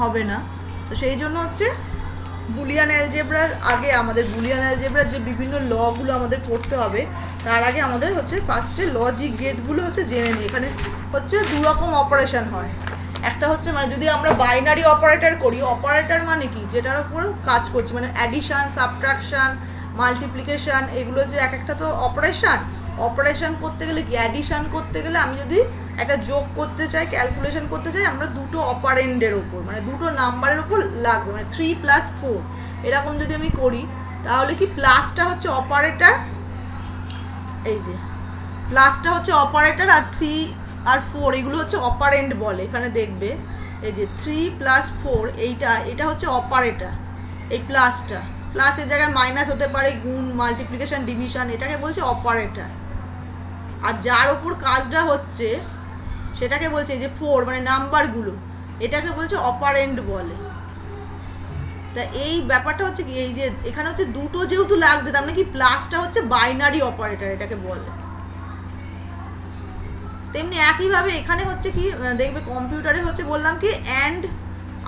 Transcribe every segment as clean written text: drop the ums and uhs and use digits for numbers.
হবে না। তো সেই জন্য হচ্ছে বুলিয়ান অ্যালজেব্রার আগে আমাদের বুলিয়ান অ্যালজেব্রার যে বিভিন্ন লগুলো আমাদের পড়তে হবে তার আগে আমাদের হচ্ছে ফার্স্টে লজিক গেটগুলো হচ্ছে জেনে নিই। এখানে হচ্ছে দু রকম অপারেশন হয়। একটা হচ্ছে মানে যদি আমরা বাইনারি অপারেটর করি, অপারেটর মানে কি, যেটার উপর কাজ করছি, মানে অ্যাডিশন, সাবট্রাকশন, মাল্টিপ্লিকেশন, এগুলো যে এক একটা তো অপারেশন করতে গেলে কি, অ্যাডিশন করতে গেলে আমি যদি একটা যোগ করতে চাই, ক্যালকুলেশন করতে চাই, আমরা দুটো অপারেন্ডের ওপর মানে দুটো নাম্বারের ওপর লাগবে, মানে 3 + 4 এরকম যদি আমি করি তাহলে কি প্লাসটা হচ্ছে অপারেটর, এই যে প্লাসটা হচ্ছে অপারেটর, আর 3 আর 4 এগুলো হচ্ছে অপারেন্ড বলে। এখানে দেখবে এই যে 3 + 4 এটা হচ্ছে অপারেটর। এই প্লাসের জায়গায় মাইনাস হতে পারে, গুণ, মাল্টিপ্লিকেশন, ডিভিশন, এটাকে বলছে অপারেটর। আর যার ওপর কাজটা হচ্ছে সেটাকে বলছে এই যে 4 মানে নাম্বারগুলো, এটাকে বলছে অপারেন্ড বলে। তা এই ব্যাপারটা হচ্ছে কি, এই যে এখানে হচ্ছে দুটো যেহেতু লাগছে তার মানে কি প্লাসটা হচ্ছে বাইনারি অপারেটর এটাকে বলে। তেমনি একইভাবে এখানে হচ্ছে কি দেখবে কম্পিউটারে হচ্ছে বললাম কি অ্যান্ড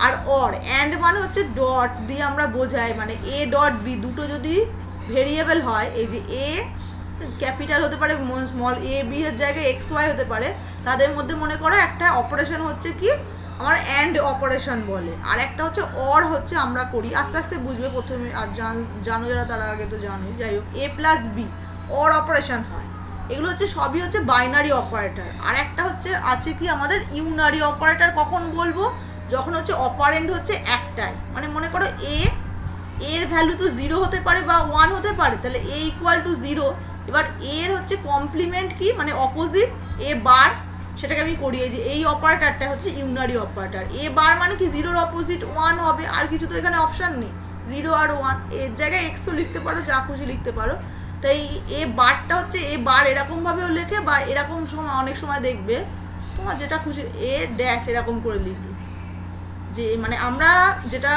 আর অর। অ্যান্ড মানে হচ্ছে ডট দিয়ে আমরা বোঝাই, মানে এ ডট বি দুটো যদি ভেরিয়েবল হয়, এই যে এ ক্যাপিটাল হতে পারে, স্মল এ বি এর জায়গায় এক্স ওয়াই হতে পারে, তাদের মধ্যে মনে করো একটা অপারেশন হচ্ছে কি আমার অ্যান্ড অপারেশন বলে, আর একটা হচ্ছে অর হচ্ছে আমরা করি, আস্তে আস্তে বুঝবে, প্রথমে আর জানো যারা তারা আগে তো জানোই। যাই হোক, এ প্লাস বি অর অপারেশন হয়, এগুলো হচ্ছে সবই হচ্ছে বাইনারি অপারেটর। আর একটা হচ্ছে আছে কি আমাদের ইউনারি অপারেটর। কখন বলবো, যখন হচ্ছে অপারেন্ড হচ্ছে একটাই, মানে মনে করো এর ভ্যালু তো 0 হতে পারে বা 1 হতে পারে, তাহলে এ = 0। এবার এর হচ্ছে কমপ্লিমেন্ট কি, মানে অপোজিট এ বার, সেটাকে আমি করি, এই যে এই অপারেটরটা হচ্ছে ইউনারি অপারেটর। এ বার মানে কি 0-র অপোজিট 1 হবে, আর কিছু তো এখানে অপশান নেই, 0 আর 1, এর জায়গায় এক্সও লিখতে পারো, যা খুশি লিখতে পারো। তাই এ বারটা হচ্ছে এ বার এরকমভাবেও লেখে, বা এরকম সময় অনেক সময় দেখবে তোমার যেটা খুশি এ ড্যাশ এরকম করে লিখবে, যে মানে আমরা যেটা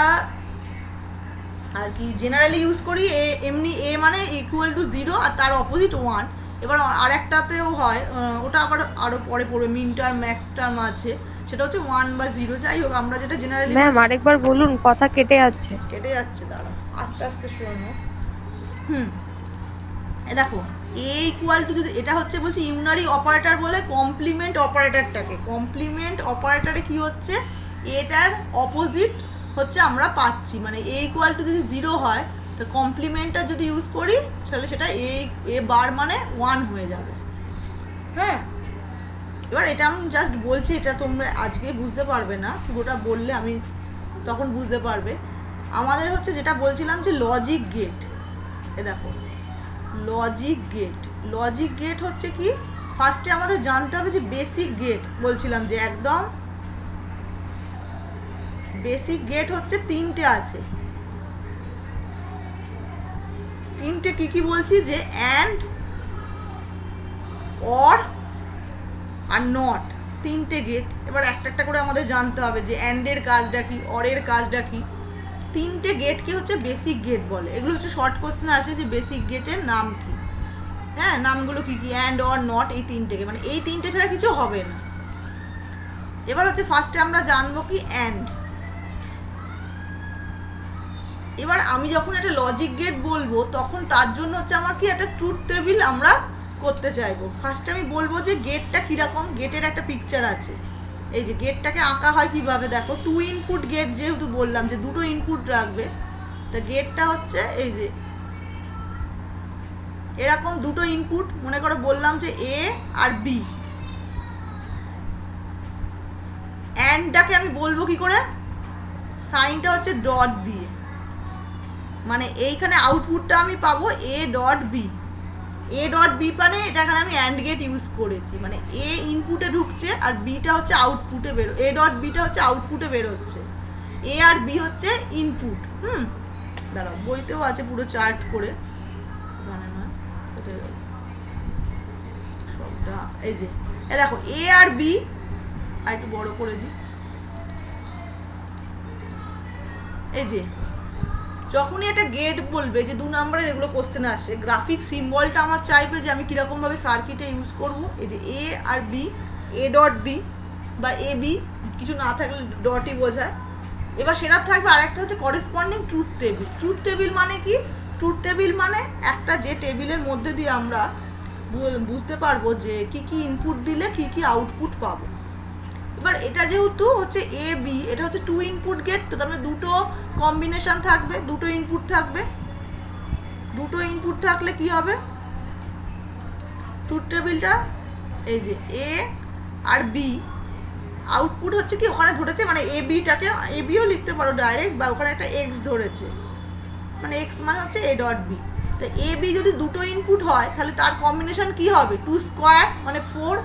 আর কি জেনারেলি ইউজ করি এমনি এ মানে = 0 আর তার অপোজিট 1। এবার আরেকটাতেও হয়, ওটা আরও পরে পড়বে, মিন টার্ম, ম্যাক্স টার্ম আছে, সেটা হচ্ছে 1 বা 0। যাই হোক, আমরা যেটা জেনারেলি ম্যাম আরেকবার বলুন, কথা কেটে যাচ্ছে, দাঁড়া আস্তে আস্তে শোনো। দেখো এ = যদি এটা হচ্ছে বলছি ইউনারি অপারেটর বলে কমপ্লিমেন্ট অপারেটরটাকে, কমপ্লিমেন্ট অপারেটরে কি হচ্ছে এটার অপোজিট হচ্ছে আমরা পাচ্ছি, মানে এ = যদি 0 হয় তো কমপ্লিমেন্টটা যদি ইউজ করি তাহলে সেটা এ বার মানে 1 হয়ে যাবে। হ্যাঁ, এবার এটা আমি জাস্ট বলছি, এটা তোমরা আজকে বুঝতে পারবে না, পুরোটা বললে আমি তখন বুঝতে পারবে। আমাদের হচ্ছে যেটা বলছিলাম যে লজিক গেট, এ দেখো লজিক গেট হচ্ছে কি, ফার্স্টে আমাদের জানতে হবে যে বেসিক গেট, বলছিলাম যে একদম বেসিক গেট হচ্ছে 3টে আছে। 3টে কি বলছি, যে অ্যান্ড, অর আর নট, 3টে গেট। এবার একটা একটা করে আমাদের জানতে হবে যে অ্যান্ডের কাজটা কি, অরের কাজটা কি। 3টে গেটকে হচ্ছে বেসিক গেট বলে। এগুলো হচ্ছে শর্ট কোশ্চেন আসে যে বেসিক গেটের নাম কি, হ্যাঁ নামগুলো কি কি, অ্যান্ড, অর, নট, এই 3টেকে, মানে এই 3টে ছাড়া কিছু হবে না। এবার হচ্ছে ফার্স্টে আমরা জানবো কি অ্যান্ড। এবার আমি যখন একটা লজিক গেট বলবো তখন তার জন্য হচ্ছে আমার কি একটা ট্রুথ টেবিল আমরা করতে চাইবো। ফার্স্টে আমি বলবো যে গেটটা কীরকম, গেটের একটা পিকচার আছে, এই যে গেটটাকে আঁকা হয় কিভাবে, দেখো 2 ইনপুট গেট, যেহেতু বললাম যে দুটো ইনপুট রাখবে, তা গেটটা হচ্ছে এই যে এরকম দুটো ইনপুট, মনে করো বললাম যে এ আর বি। অ্যান্ডটাকে আমি বলবো কি করে, সাইনটা হচ্ছে ডট দিয়ে, মানে এইখানে আউটপুটটা আমি পাবো A dot B. A dot B মানে এটা এখানে আমি অ্যান্ড গেট ইউজ করেছি, মানে এ ইনপুটে ঢুকছে আর বিটা হচ্ছে আউটপুটে বেরো, এ ডট বিটা হচ্ছে আউটপুটে বেরোচ্ছে, এ আর বি হচ্ছে ইনপুট। দাঁড়াও, বইতেও আছে পুরো চার্ট করে, মানে না সবটা, এই যে এ দেখো এ আর বি, আর একটু বড় করে দিই, এই যে যখনই একটা গেট বলবে, যে 2 নম্বরের এগুলো কোশ্চেন আসে, গ্রাফিক সিম্বলটা আমার চাইবে যে আমি কীরকমভাবে সার্কিটে ইউজ করব। এই যে এ আর বি, এ ডট বি বা এ বি, কিছু না থাকলে ডটই বোঝায়। এবার সেটা থাকবে। আর একটা হচ্ছে corresponding truth table. Truth table মানে কি? ট্রুথ টেবিল মানে একটা যে টেবিলের মধ্যে দিয়ে আমরা বুঝতে পারবো যে কি কি ইনপুট দিলে কি কি আউটপুট পাবো। এবার এটা যেহেতু হচ্ছে এ বি, এটা হচ্ছে 2 ইনপুট গেট, তো তার মানে দুটো কম্বিনেশন থাকবে, দুটো ইনপুট থাকবে। দুটো ইনপুট থাকলে কি হবে? ট্রুথ টেবিলটা এই যে এ আর বি, আউটপুট হচ্ছে কি ওখানে ধরেছে, মানে এ বিটাকে এ বিও লিখতে পারো ডাইরেক্ট, বা ওখানে একটা এক্স ধরেছে, মানে এক্স মানে হচ্ছে এ ডট বি। তো এ বি যদি দুটো ইনপুট হয় তাহলে তার কম্বিনেশন কি হবে? 2 স্কোয়ার মানে 4।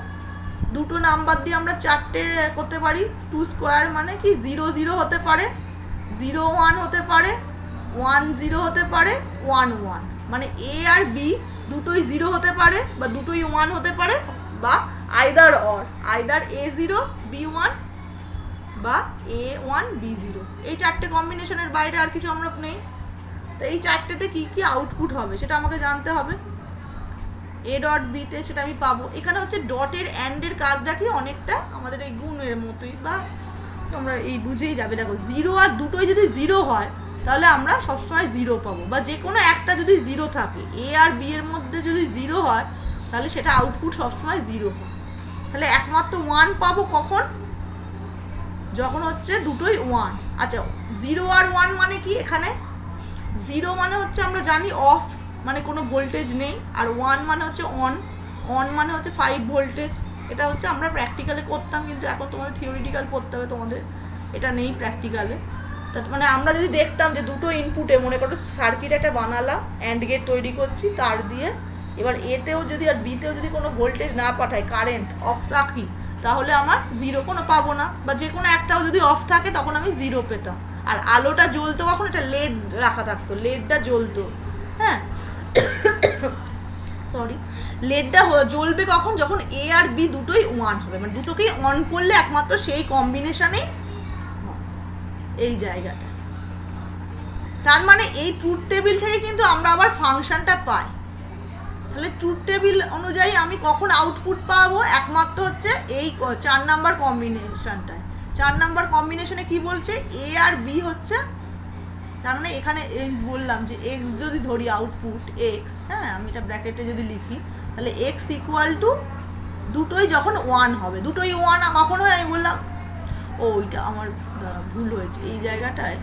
দুটো নাম্বার দিয়ে আমরা 4টে করতে পারি। 2 স্কোয়ার মানে কি 0 0 হতে পারে, 0 1 হতে পারে, 1 0 হতে পারে, 1 1, মানে এ আর বি দুটোই 0 হতে পারে বা দুটোই 1 হতে পারে, বা either or, either A 0 B 1 বা এ 1 বি 0। এই 4টে কম্বিনেশনের বাইরে আর কিছু আমরা নেই। তো এই 4টেতে কি কি আউটপুট হবে সেটা আমাকে জানতে হবে। এ ডট বিতে সেটা আমি পাবো। এখানে হচ্ছে ডটের অ্যান্ডের কাজটা কি অনেকটা আমাদের এই গুণের মতোই, বা তোমরা এই বুঝেই যাবে। দেখো 0 আর দুটোই যদি 0 হয় তাহলে আমরা সবসময় 0 পাবো, বা যে কোনো একটা যদি 0 থাকে, এ আর বি এর মধ্যে যদি 0 হয় তাহলে সেটা আউটপুট সবসময় 0 হয়। তাহলে একমাত্র 1 পাবো কখন? যখন হচ্ছে দুটোই 1। আচ্ছা, 0 আর 1 মানে কি? এখানে 0 মানে হচ্ছে আমরা জানি অফ, মানে কোনো ভোল্টেজ নেই, আর 1 মানে হচ্ছে অন। অন মানে হচ্ছে 5 ভোল্টেজ। এটা হচ্ছে আমরা প্র্যাকটিক্যালে করতাম, কিন্তু এখন তোমাদের থিওরিটিক্যাল পড়তে হবে, তোমাদের এটা নেই প্র্যাকটিক্যালে। তার মানে আমরা যদি দেখতাম যে দুটো ইনপুটে মনে করো সার্কিট একটা বানালাম, অ্যান্ড গেট তৈরি করছি তার দিয়ে, এবার এতেও যদি আর বিতেও যদি কোনো ভোল্টেজ না পাঠায়, কারেন্ট অফ রাখি, তাহলে আমার 0 কোনো পাবো না, বা যে কোনো একটাও যদি অফ থাকে তখন আমি 0 পেতাম। আর আলোটা জ্বলতো কখন? এটা লেড রাখা থাকতো, লেডটা জ্বলতো। হ্যাঁ, সরি, লেডটা জ্বলবে কখন? যখন এ আর বি দুটোই 1 হবে, মানে দুটোকেই অন করলে একমাত্র সেই কম্বিনেশনেই এই জায়গাটা। তার মানে এই ট্রুথ টেবিল থেকে কিন্তু আমরা আবার ফাংশনটা পাই। তাহলে ট্রুথ টেবিল অনুযায়ী আমি কখন আউটপুট পাবো? একমাত্র হচ্ছে এই 4 নাম্বার কম্বিনেশনটায়। 4 নাম্বার কম্বিনেশনে কি বলছে? এ আর বি হচ্ছে, তার মানে এখানে বললাম যে এক্স যদি ধরি আউটপুট এক্স, হ্যাঁ আমি এটা ব্র্যাকেটে যদি লিখি, তাহলে এক্স ইকুয়াল টু দুটোই যখন 1 হবে, দুটোই 1 কখন হয় আমি বললাম, ও ওইটা আমার দ্বারা ভুল হয়েছে, এই জায়গাটায়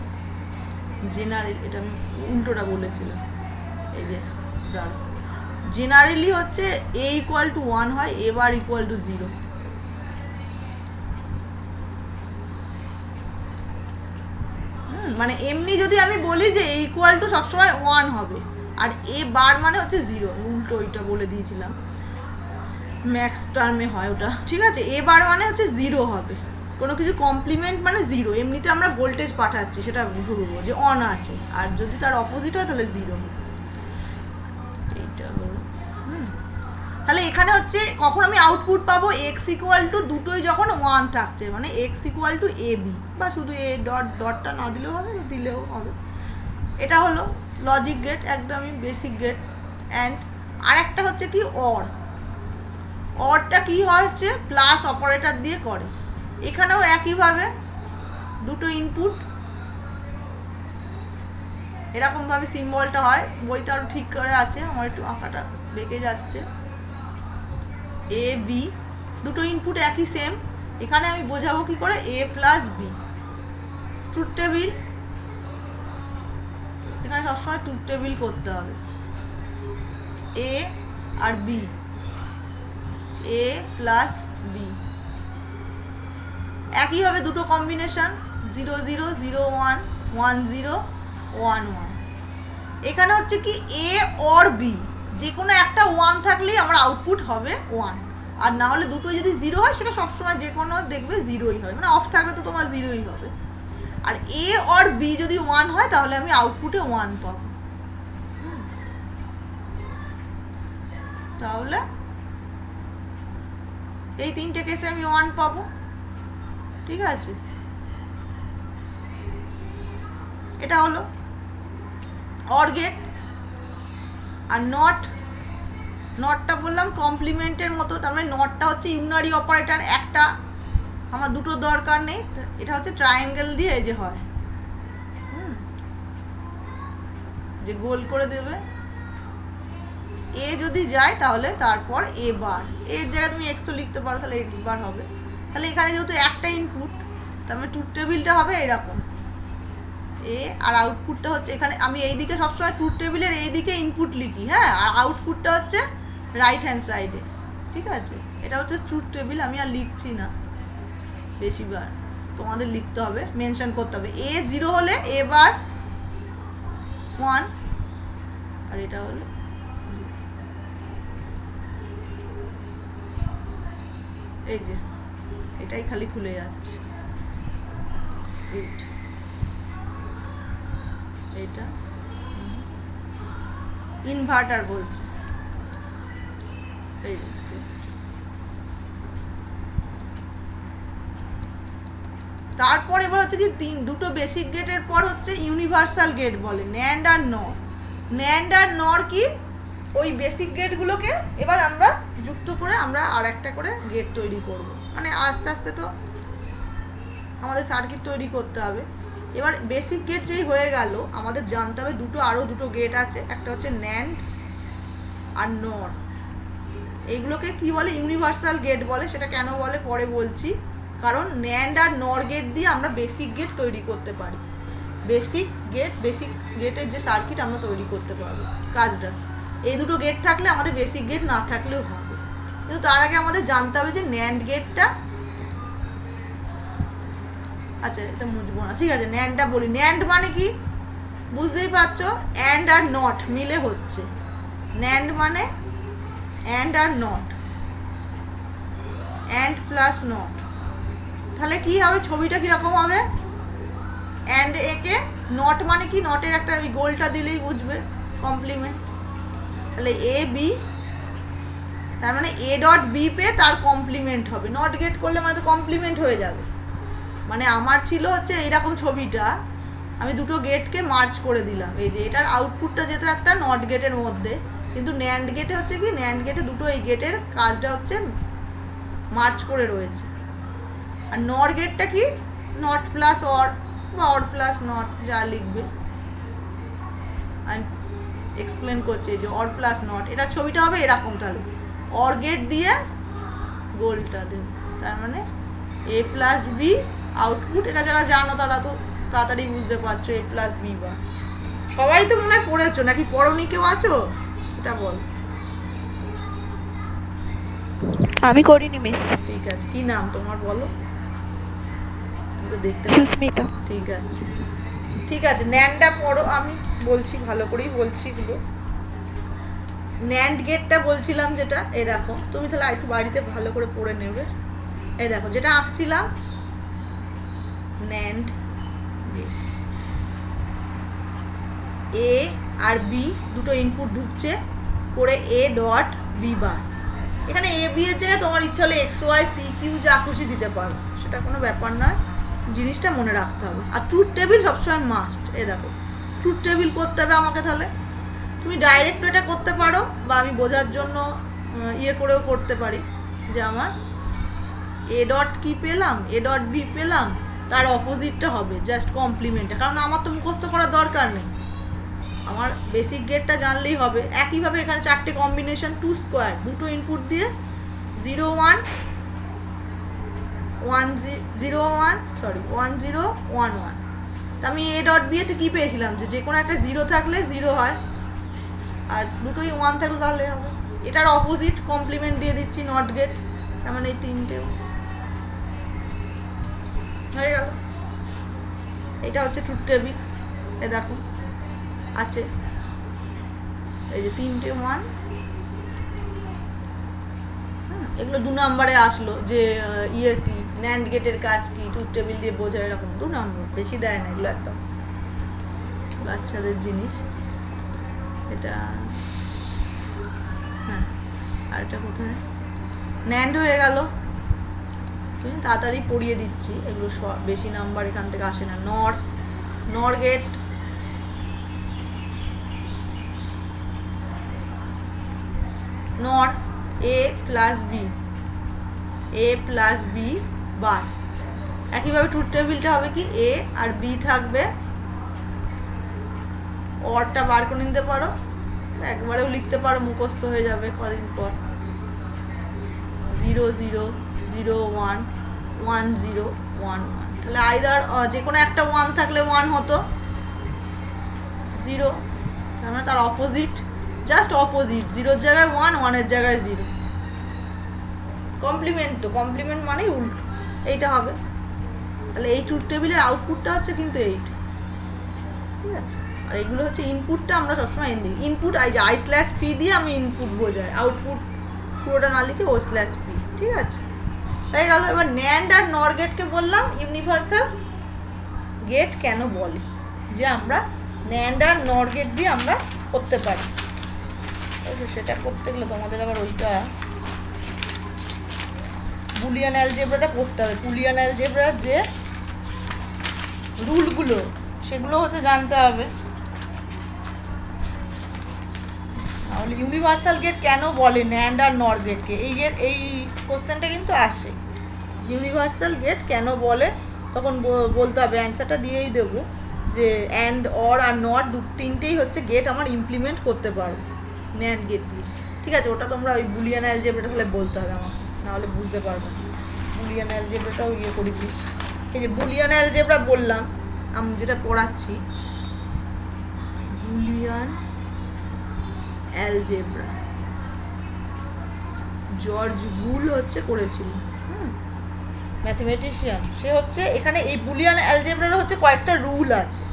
জেনারেল, এটা আমি উল্টোটা বলেছিলাম। এই যে দাঁড়া, জেনারেলি হচ্ছে এ ইকুয়াল টু 1 হয়, এ বার ইকুয়াল টু 0। মানে এমনি যদি আমি বলি যে এ ইকুয়াল টু সবসময় 1 হবে, আর এ বার মানে হচ্ছে 0, উল্টো ওইটা বলে দিয়েছিলাম, ম্যাক্স টার্মে হয় ওটা, ঠিক আছে। এ বার মানে হচ্ছে 0 হবে, কোনো কিছু কমপ্লিমেন্ট মানে 0। এমনিতে আমরা ভোল্টেজ পাঠাচ্ছি সেটা ধরবো যে অন আছে, আর যদি তার অপোজিট হয় তাহলে 0 হবে। এইটা হলো। তাহলে এখানে হচ্ছে কখন আমি আউটপুট পাবো? এক্স ইকুয়াল টু দুটোই যখন 1 থাকছে, মানে X equal to A B, বা শুধু এ ডটটা না দিলেও হবে, দিলেও হবে। এটা হলো লজিক গেট, একদমই বেসিক গেট। অ্যান্ড আর একটা হচ্ছে কি অর। অরটা কি হয়? হচ্ছে প্লাস অপারেটর দিয়ে করে। এখানেও একইভাবে দুটো ইনপুট এরকমভাবে সিম্বলটা হয়, বইটা আরও ঠিক করে আছে, আমার একটু আঁকাটা বেঁকে যাচ্ছে। এ বি দুটো ইনপুট একই সেম, এখানে আমি বোঝাবো কি করে? এ প্লাস বি। ট্রুথ টেবিল, এখানে সবসময় ট্রুথ টেবিল করতে হবে। এ আর বি, এ প্লাস বি একইভাবে দুটো কম্বিনেশন 0 0 0 1 1 0 1 1। এখানে হচ্ছে কি এ অর বি, যে কোনো একটা 1 থাকলেই আমার আউটপুট হবে 1, আর না হলে দুটোই যদি 0 হয় সেটা সবসময় যে কোনো দেখবে 0ই হয়, মানে অফ থাকলে তো তোমার 0ই হবে। আর এ অর বি যদি 1 হয় তাহলে আমি আউটপুটে 1 পাবো। তাহলে এই 3টে কেসে আমি 1 পাবো, ঠিক আছে। এটা হলো অর গেট। আর নটটা বললাম কমপ্লিমেন্টের মতো, তার মানে নটটা হচ্ছে ইউনারি অপারেটর, একটা, আমার দুটো দরকার নেই। এটা হচ্ছে ট্রায়াঙ্গেল দিয়ে এই যে হয়, যে গোল করে দেবে, এ যদি যায় তাহলে তারপর এ বার, এর জায়গায় তুমি এক্সও লিখতে পারো, তাহলে এক্স বার হবে। তাহলে এখানে যেহেতু একটা ইনপুট, তার মানে ট্রুথ টেবিলটা হবে এরকম, এ আর আউটপুটটা হচ্ছে এখানে, আমি এইদিকে সবসময় ট্রুথ টেবিলের এইদিকে ইনপুট লিখি, হ্যাঁ, আর আউটপুটটা হচ্ছে রাইট হ্যান্ড সাইডে, ঠিক আছে। এটা হচ্ছে ট্রুথ টেবিল, আমি আর লিখছি না বেশিবার, তোমাদের লিখতে হবে, মেনশন করতে হবে। এ 0 হলে এ বার 1, আর এটা হলো এই যে এটাই খালি খুলে যাচ্ছে, এটা ইনভার্টার বলছে, এই তারপর এবার হচ্ছে কি দুটো বেসিক গেটের পর হচ্ছে ইউনিভার্সাল গেট বলে, ন্যান্ড আর নর। ন্যান্ড আর নর কি, ওই বেসিক গেটগুলোকে এবার আমরা যুক্ত করে আমরা আর একটা করে গেট তৈরি করব, মানে আস্তে আস্তে তো আমাদের সার্কিট তৈরি করতে হবে। এবার বেসিক গেট যেই হয়ে গেল, আমাদের জানতে হবে আরও দুটো গেট আছে, একটা হচ্ছে ন্যান্ড আর নর। এইগুলোকে কি বলে, ইউনিভার্সাল গেট বলে। সেটা কেন বলে পরে বলছি, কারণ ন্যান্ড আর নর গেট দিয়ে আমরা বেসিক গেট তৈরি করতে পারি, বেসিক গেটের যে সার্কিট আমরা তৈরি করতে পারবো কাজটা। এই দুটো গেট থাকলে আমাদের বেসিক গেট না থাকলেও হবে, কিন্তু তার আগে আমাদের জানতে হবে যে ন্যান্ড গেটটা, আচ্ছা এটা মুছবো না, ঠিক আছে, ন্যান্ডটা বলি। ন্যান্ড মানে কি বুঝতেই পারছো, অ্যান্ড আর নট মিলে হচ্ছে। ন্যান্ড মানে and are not, and plus not. তাহলে কি হবে, ছবিটা কিরকম হবে, অ্যান্ড একে নট মানে কি, নটের একটা ওই গোলটা দিলেই বুঝবে, কমপ্লিমেন্ট। তাহলে এ বি, তার মানে এ ডট বি পে তার কমপ্লিমেন্ট হবে। নট গেট করলে মানে তো কমপ্লিমেন্ট হয়ে যাবে। মানে আমার ছিল হচ্ছে এইরকম ছবিটা, আমি দুটো গেটকে মার্চ করে দিলাম, এই যে এটার আউটপুটটা যেহেতু একটা নট গেটের মধ্যে, কিন্তু ন্যান্ড গেটে হচ্ছে কি, ন্যান্ড গেটে দুটো এই গেটের কাজটা হচ্ছে মার্চ করে রয়েছে। আর নর গেটটা কি, নট প্লাস অর বা অর প্লাস নট, যা লিখবে আমি এক্সপ্লেন করছি, যে অর প্লাস নট, এটা ছবিটা হবে এরকম। তাহলে অর গেট দিয়ে গোলটা দেব, তার মানে এ প্লাস বি আউটপুট। এটা যারা জানো তারা তো তাড়াতাড়ি বুঝতে পারছো, এ প্লাস বি বা, সবাই তো মনে হয় পড়েছো, নাকি পড়োনি কেউ আছো, সেটা বল। আমি করিনি মিস। ঠিক আছে, কি নাম তোমার বলো, দেখতে সুস্মিতা। ঠিক আছে, ঠিক আছে, ন্যান্ডটা পড়ো, আমি বলছি ভালো করেই বলছি এগুলো। ন্যান্ড গেটটা বলছিলাম যেটা, এই দেখো তুমি তাহলে একটু বাড়িতে ভালো করে পড়ে নেবে। এই দেখো যেটা আঁকছিলাম, ন্যান্ড এ আর বি দুটো ইনপুট ঢুকছে করে এ ডট বি বার। এখানে এ বি এর জায়গায় তোমার ইচ্ছা হলে এক্স ওয়াই পি কিউ যা খুশি দিতে পারো, সেটা কোনো ব্যাপার নয়, জিনিসটা মনে রাখতে হবে। আর ট্রুথ টেবিল সবসময় মাস্ট। এ দেখো ট্রুথ টেবিল করতে হবে আমাকে, তাহলে তুমি ডাইরেক্ট এটা করতে পারো, বা আমি বোঝার জন্য ইয়ে করেও করতে পারি, যে আমার এ ডট কি পেলাম, এ ডট বি পেলাম, তার অপোজিটটা হবে জাস্ট কমপ্লিমেন্টটা, কারণ আমার তো মুখস্থ করার দরকার নেই, আমার বেসিক গেটটা জানলেই হবে। একইভাবে এখানে চারটে কম্বিনেশন, 2 স্কোয়ার, দুটো ইনপুট দিয়ে 0 1 1 0 1 সরি 1 0 1 1। তা আমি এ ডট বি এতে কী পেয়েছিলাম, যে কোনো একটা 0 থাকলে 0 হয়, আর দুটোই 1 থাকলে তাহলে হবে। এটার অপোজিট কমপ্লিমেন্ট দিয়ে দিচ্ছি, নট গেট, তার মানে এই তিনটে হয়ে গেল। এটা হচ্ছে ট্রুথ টেবিল, এ দেখো আছে এই যে তিনটে 1, এগুলো 2 নম্বরে আসলো, যে ইয়ের কি ন্যান্ড গেটের কাজ কি, ট্রুথ টেবিল দিয়ে বোঝায়, এরকম 2 নম্বর, বেশি দেয় না, এগুলো একদম বাচ্চাদের জিনিস। এটা হ্যাঁ, আর এটা কোথায়, ন্যান্ড হয়ে গেল, তাড়াতাড়ি পড়িয়ে দিচ্ছি, এগুলো বেশি নাম্বার এখান থেকে আসে না। নর গেট, নর এ প্লাস বি বার। একইভাবে ট্রুথ টেবিলটা হবে কি, এ আর বি থাকবে অরটা বার করে নিতে পারো, একবারেও লিখতে পারো, মুখস্থ হয়ে যাবে কদিন পর। 0 0 0 1 1 0 1 1, তাহলে আইদার যে কোনো একটা 1 থাকলে 1 হতো, 0 তার মানে তার অপোজিট, জাস্ট অপোজিট, 0-র জায়গায় 1, 1-এর জায়গায় 0। কমপ্লিমেন্ট, তো কমপ্লিমেন্ট মানেই উল্টো, এইটা হবে। তাহলে এই ট্রুথ টেবিলের আউটপুটটা হচ্ছে কিন্তু 8, ঠিক আছে। আর এইগুলো হচ্ছে ইনপুটটা, আমরা সবসময় এন দিই ইনপুট, I/P দিয়ে আমি ইনপুট বোঝাই, আউটপুট পুরোটা না লিখে O/P, ঠিক আছে, হয়ে গেল। এবার ন্যান্ড আর নর গেটকে বললাম ইউনিভার্সাল গেট কেন বলে, যে আমরা ন্যান্ড আর নর গেট দিয়ে আমরা করতে পারি। সেটা করতে গেলে তোমাদের আবার ওইটা বুলিয়ান অ্যালজেব্রাটা পড়তে হবে। বুলিয়ান অ্যালজেব্রার যে রুলগুলো সেগুলো হচ্ছে জানতে হবে, তাহলে ইউনিভার্সাল গেট কেন বলে ন্যান্ড আর নর গেটকে, এই কোশ্চেনটা কিন্তু আসে, ইউনিভার্সাল গেট কেন বলে, তখন বলতে হবে, অ্যান্সারটা দিয়েই দেবো যে অ্যান্ড, অর আর নট তিনটেই হচ্ছে গেট আমার ইমপ্লিমেন্ট করতে পারবো ন্যান্ড গেট দিয়ে, ঠিক আছে। ওটা তোমরা ওই বুলিয়ান অ্যালজেব্রাটা তাহলে বলতে হবে আমাকে, নাহলে বুঝতে পারবো। বুলিয়ান অ্যালজেব্রাটাও করি দিই, এই যে বুলিয়ান অ্যালজেব্রা বললাম, আমি যেটা পড়াচ্ছি বুলিয়ান অ্যালজেব্রা, জর্জ বুল হচ্ছে করেছিল, ম্যাথমেটিশিয়ান। সে হচ্ছে এখানে এই বুলিয়ান অ্যালজেব্রার হচ্ছে কয়েকটা রুল আছে,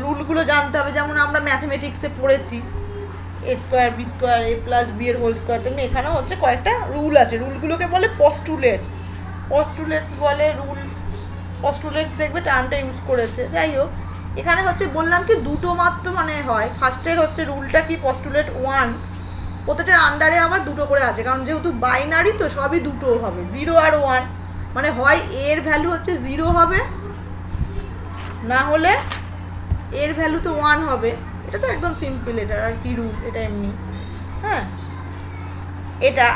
রুলগুলো জানতে হবে। যেমন আমরা ম্যাথমেটিক্সে পড়েছি A² B² A+B এর হোল স্কোয়ার, তেমনি এখানেও হচ্ছে কয়েকটা রুল আছে, রুলগুলোকে বলে পস্টুলেটস, পস্টুলেটস বলে রুল, পস্টুলেটস দেখবে টার্মটা ইউজ করেছে। যাই হোক, এখানে হচ্ছে বললাম কি দুটো মাত্র মানে হয়, ফার্স্টের হচ্ছে রুলটা কি পস্টুলেট 1, প্রত্যেকটার আন্ডারে আবার দুটো করে আছে, কারণ যেহেতু বাইনারি তো সবই দুটো হবে, 0 আর 1, মানে হয় এর ভ্যালু হচ্ছে 0 হবে, না হলে এর ভ্যালু তো 1 হবে। এটা তো একদম সিম্পল, এটা আর কি রুল, এটা এমনি, হ্যাঁ এটা।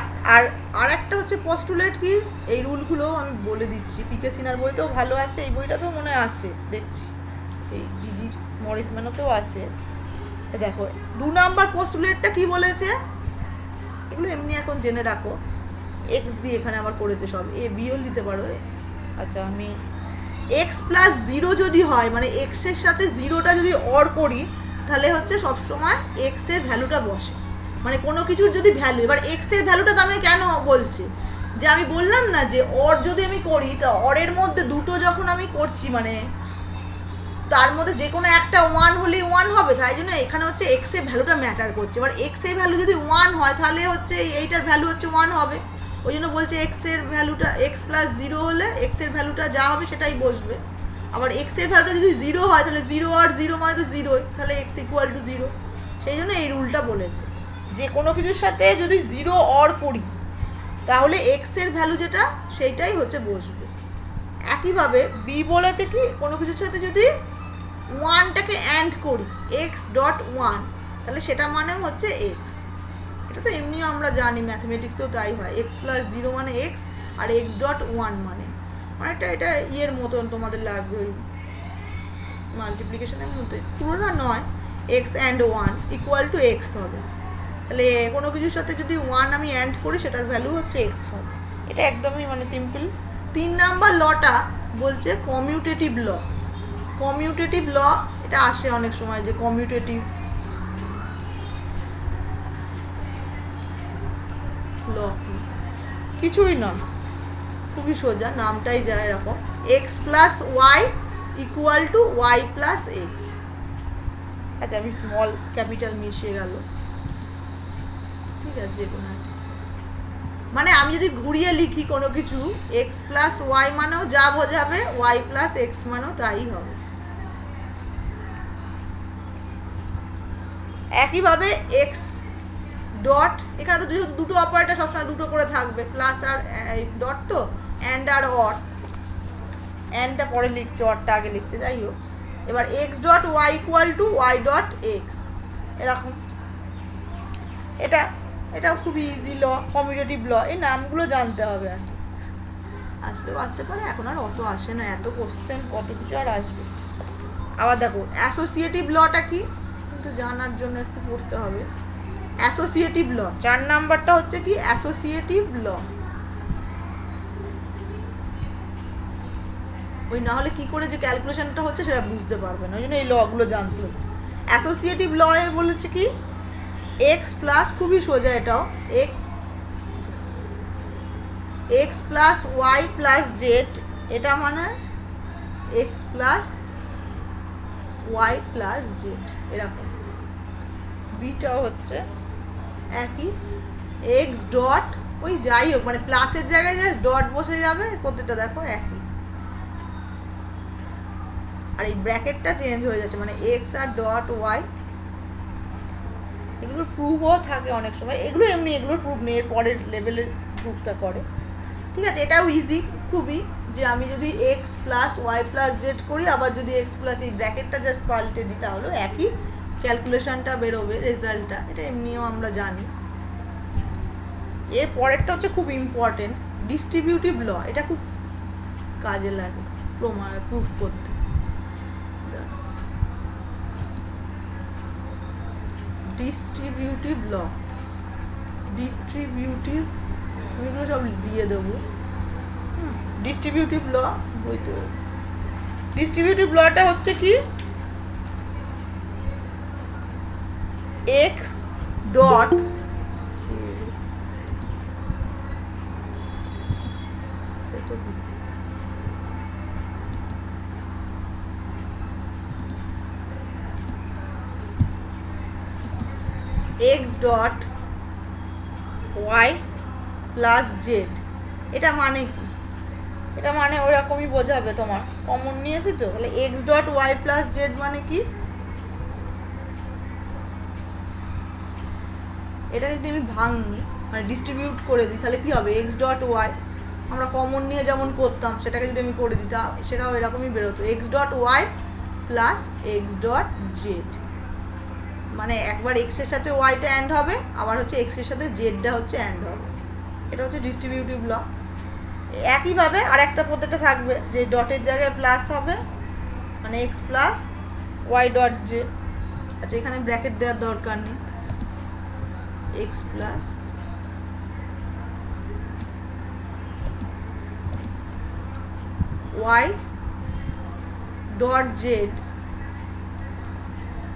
আর একটা হচ্ছে পস্টুলেট কি, এই রুলগুলো আমি বলে দিচ্ছি, পিকে সিনার বইতেও ভালো আছে, এই বইটা তো মনে আছে দেখছি, এই ডিজি মরিসম্যানতেও আছে। দেখো 2 নাম্বার পস্টুলেটটা কি বলেছে, এগুলো এমনি এখন জেনে রাখো, এক্স দিয়ে এখানে আবার করেছে সব, এ বিও নিতে পারো। আচ্ছা, আমি x+0 যদি হয়, মানে এক্সের সাথে 0টা যদি অর করি, তাহলে হচ্ছে সবসময় এক্সের ভ্যালুটা বসে, মানে কোনো কিছুর যদি ভ্যালু, এবার এক্সের ভ্যালুটা তার মানে কেন বলছে, যে আমি বললাম না যে অর যদি আমি করি, তো অরের মধ্যে দুটো যখন আমি করছি, মানে তার মধ্যে যে কোনো একটা 1 হলেই 1 হবে, তাই জন্য এখানে হচ্ছে এক্স এর ভ্যালুটা ম্যাটার করছে। এবার এক্স এর ভ্যালু যদি 1 হয়, তাহলে হচ্ছে এইটার ভ্যালু হচ্ছে 1 হবে, ওই জন্য বলছে এক্স এর ভ্যালুটা x+0 হলে এক্স এর ভ্যালুটা যা হবে সেটাই বসবে। আবার এক্স এর ভ্যালুটা যদি 0 হয়, তাহলে 0 আর 0 মানে তো 0, তাহলে x=0, সেই জন্য এই রুলটা বলেছে, যে কোনো কিছুর সাথে যদি 0 অর করি, তাহলে এক্স এর ভ্যালু যেটা সেইটাই হচ্ছে বসবে। একইভাবে বি বলেছে কি, কোনো কিছুর সাথে যদি 1টাকে অ্যান্ড করি, x.1, তাহলে সেটা মানেও হচ্ছে x, এটা তো এমনিও আমরা জানি, ম্যাথমেটিক্সেও তাই হয়, x+0 মানে x, আর x.1 মানে এটা ইয়ের মতন তোমাদের লাগবে, ওই মাল্টিপ্লিকেশনের মতো, পুরোটা নয়, x and 1 = x হবে। তাহলে কোনো কিছুর সাথে যদি 1 আমি অ্যান্ড করি, সেটার ভ্যালু হচ্ছে x হবে, এটা একদমই মানে সিম্পল। 3 নাম্বার লটা বলছে কমিউটেটিভ ল, কমিউটেটিভ ল, এটা আসে অনেক সময় যে কমিউটেটিভ ল কিছুই নয়, খুবই সোজা, নামটাই যায় এরকম, x+y = y+x। আচ্ছা, আমি স্মল ক্যাপিটাল মিশিয়ে গেল, ঠিক আছে, মানে আমি যদি ঘুরিয়ে লিখি কোনো কিছু, x+y মানেও যা বোঝাবে, y+x মানেও তাই হবে। একইভাবে এক্স ডট, এখানে তো দুটো অপারেটর সবসময় দুটো করে থাকবে, প্লাস আর ডট, তো অ্যান্ড আর অর, অ্যান্ডটা পরে লিখছে, অরটা আগে লিখছে, যাই হোক। এবার x.y = y.x, এরকম, এটা খুব ইজি ল, কমিউটেটিভ ল, এই নামগুলো জানতে হবে, আর আসলেও আসতে পারে, এখন আর অত আসে না, এত কোশ্চেন কত কিছু আর আসবে। আবার দেখো অ্যাসোসিয়েটিভ লটা কি কিন্তু জানার জন্য একটু পড়তে হবে। অ্যাসোসিয়েটিভ ল 4 নাম্বারটা হচ্ছে কি অ্যাসোসিয়েটিভ ল। ওই না হলে কি করে যে ক্যালকুলেশনটা হচ্ছে সেটা বুঝতে পারবে না, ওই জন্য এই লগুলো জানতে হচ্ছে। অ্যাসোসিয়েটিভ ল এ বলেছে কি এক্স প্লাস, খুবই সোজা এটাও, X plus Y plus Z, এটা মানে X plus Y plus Z এরকম। বিটাও হচ্ছে একই, এক্স ডট ওই যাই হোক মানে প্লাসের জায়গায় জাস্ট ডট বসে যাবে, প্রত্যেকটা দেখো একই। আর এই ব্র্যাকেটটা চেঞ্জ হয়ে যাচ্ছে মানে এক্স আর ডট ওয়াই। এগুলোর প্রুফও থাকে অনেক সময়, এগুলো এমনি এগুলোর প্রুফ নেই, এর পরের লেভেলের প্রুফটা করে। ঠিক আছে, এটাও ইজি খুবই, যে আমি যদি X plus Y plus Z করি, আবার যদি এক্স প্লাস এই ব্র্যাকেটটা জাস্ট পাল্টে দিই তাহলে একই ক্যালকুলেশনটা বেরোবে, রেজাল্টটা। এটা এমনিও আমরা জানি। এর পরেরটা হচ্ছে খুব ইম্পর্টেন্ট, ডিস্ট্রিবিউটিভ ল। এটা খুব কাজে লাগে প্রমাণ প্রুফ করতে। ডিস্ট্রিবিউটিভ ল, ডিস্ট্রিবিউটিভ এগুলো সব দিয়ে দেবো। ডিস্ট্রিবিউটিভ ল বইতে, ডিস্ট্রিবিউটিভ লটা হচ্ছে কি X dot X dot Y plus Z. এটা মানে কি, এটা মানে ওরকমই বোঝাবে, তোমার কমন নিয়েছি তো, তাহলে X dot Y plus Z মানে কি, এটা যদি আমি ভাঙি মানে ডিস্ট্রিবিউট করে দিই তাহলে কি হবে, এক্স ডট ওয়াই আমরা কমন নিয়ে যেমন করতাম সেটাকে যদি আমি করে দিই সেটাও এরকমই বেরোতো, X dot Y plus X dot Z. মানে একবার এক্সের সাথে ওয়াইটা অ্যান্ড হবে, আবার হচ্ছে এক্সের সাথে জেডটা হচ্ছে অ্যান্ড হবে। এটা হচ্ছে ডিস্ট্রিবিউটিভ ল। একইভাবে আর একটা পদ্ধতিটা থাকবে যে ডটের জায়গায় প্লাস হবে, মানে X plus Y dot Z. আচ্ছা এখানে ব্র্যাকেট দেওয়ার দরকার নেই, X plus Y dot Z,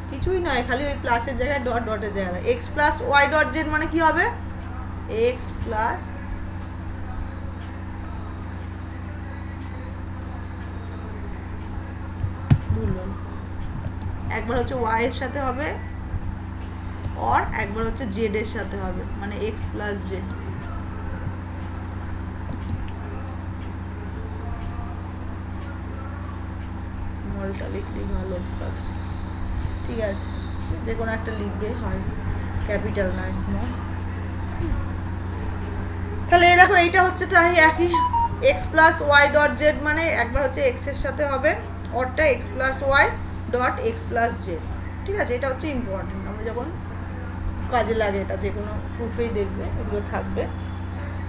কিছুই নয়, খালি ওই প্লাসের জায়গায় ডট, ডটের জায়গায় X plus Y dot Z মানে কি হবে, এক্স প্লাস একবার হচ্ছে ওয়াই এর সাথে হবে আর একবার হচ্ছে জেড এর সাথে হবে, মানে এক্স প্লাস জেড। স্মলটা লিখলে ভালো, ঠিক আছে, যে কোনো একটা লিখবে, হয় ক্যাপিটাল না স্মল। তাহলে এই দেখো এইটা হচ্ছে তাই একই, X plus Y dot Z মানে একবার হচ্ছে এক্স এর সাথে হবে, অরটা X plus Y dot X plus Z. ঠিক আছে, এটা হচ্ছে ইম্পর্টেন্ট, আমরা যখন কাজে লাগে এটা যে কোনো প্রুফেই দেখবে এগুলো থাকবে।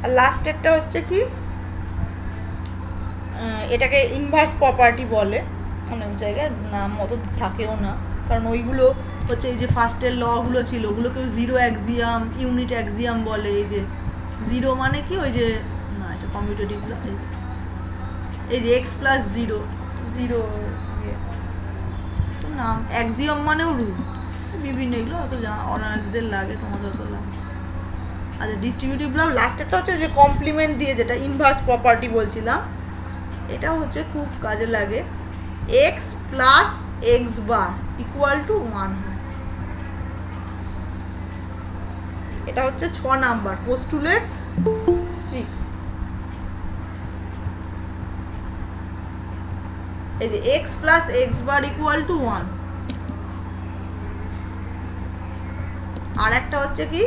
আর লাস্টেরটা হচ্ছে কি, এটাকে ইনভার্স প্রপার্টি বলে, অনেক জায়গায় নাম মতো থাকেও না, কারণ ওইগুলো হচ্ছে এই যে ফার্স্টের লগুলো ছিল ওগুলোকেও জিরো অ্যাক্সিয়াম, ইউনিট অ্যাক্সিয়াম বলে। এই যে জিরো মানে কি, ওই যে না এটা কমিউটেটিভ ল, এই যে এক্স প্লাস জিরো, জিরো তো নাম, অ্যাক্সিয়াম মানেও রুট, বিভিন্ন এগুলো অত অনার্সদের লাগে, তোমাদের অত লাগে। আচ্ছা ডিস্ট্রিবিউটিভ ল লাস্টেরটা হচ্ছে যে কমপ্লিমেন্ট দিয়ে, যেটা ইনভার্স প্রপার্টি বলছিলাম, এটাও হচ্ছে খুব কাজে লাগে, x plus X bar equal to 1 হয়। এটা হচ্ছে 6 নাম্বার, পোস্টুলেট 6। এই যে X plus X bar equal to 1, আর একটা হচ্ছে কি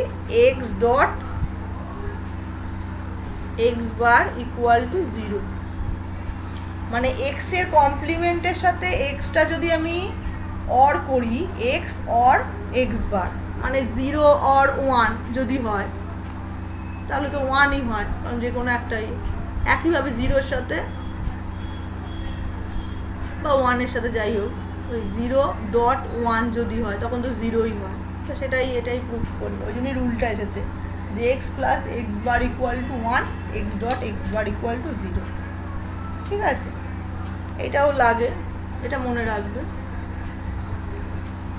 X dot x bar equal to 0, মানে এক্স এর কমপ্লিমেন্টের সাথে এক্সটা যদি আমি অর করি, এক্স অর এক্স বার মানে 0 অর 1 যদি হয় তাহলে তো 1ই হয়, কারণ যে কোনো একটাই। একইভাবে 0-এর সাথে বা 1-এর সাথে যাই হোক ওই 0.1 যদি হয় তখন তো 0ই হয়, তো এটাই প্রুফ করলো। ওই জন্যই রুলটা এসেছে যে x plus X bar equal to 1, x dot x bar equal to 0। ঠিক আছে, এটাও লাগে, এটা মনে রাখবে।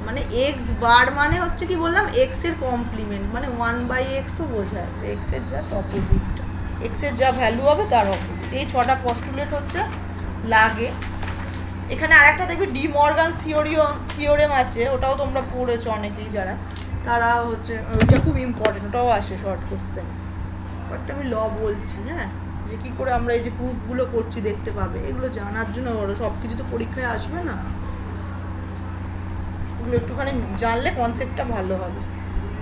মানে এক্স বার মানে হচ্ছে কি বললাম, এক্স এর কমপ্লিমেন্ট, মানে 1/xও বোঝায় যে এক্স এর জাস্ট অপোজিটটা, এক্স এর যা ভ্যালু হবে তার অপোজিট। এই 6টা পস্টুলেট হচ্ছে লাগে। এখানে আরেকটা দেখবে ডি মর্গানস থিওরেম আছে, ওটাও তোমরা পড়েছো অনেকেই যারা, তারা হচ্ছে ওইটা খুব ইম্পর্টেন্ট, ওটাও আসে শর্ট কোশ্চেন। একটা আমি ল বলছি, হ্যাঁ, যে কী করে আমরা এই যে প্রুফগুলো করছি দেখতে পাবে, এগুলো জানার জন্য বলো, সব কিছু তো পরীক্ষায় আসবে না, এগুলো একটুখানি জানলে কনসেপ্টটা ভালো হবে।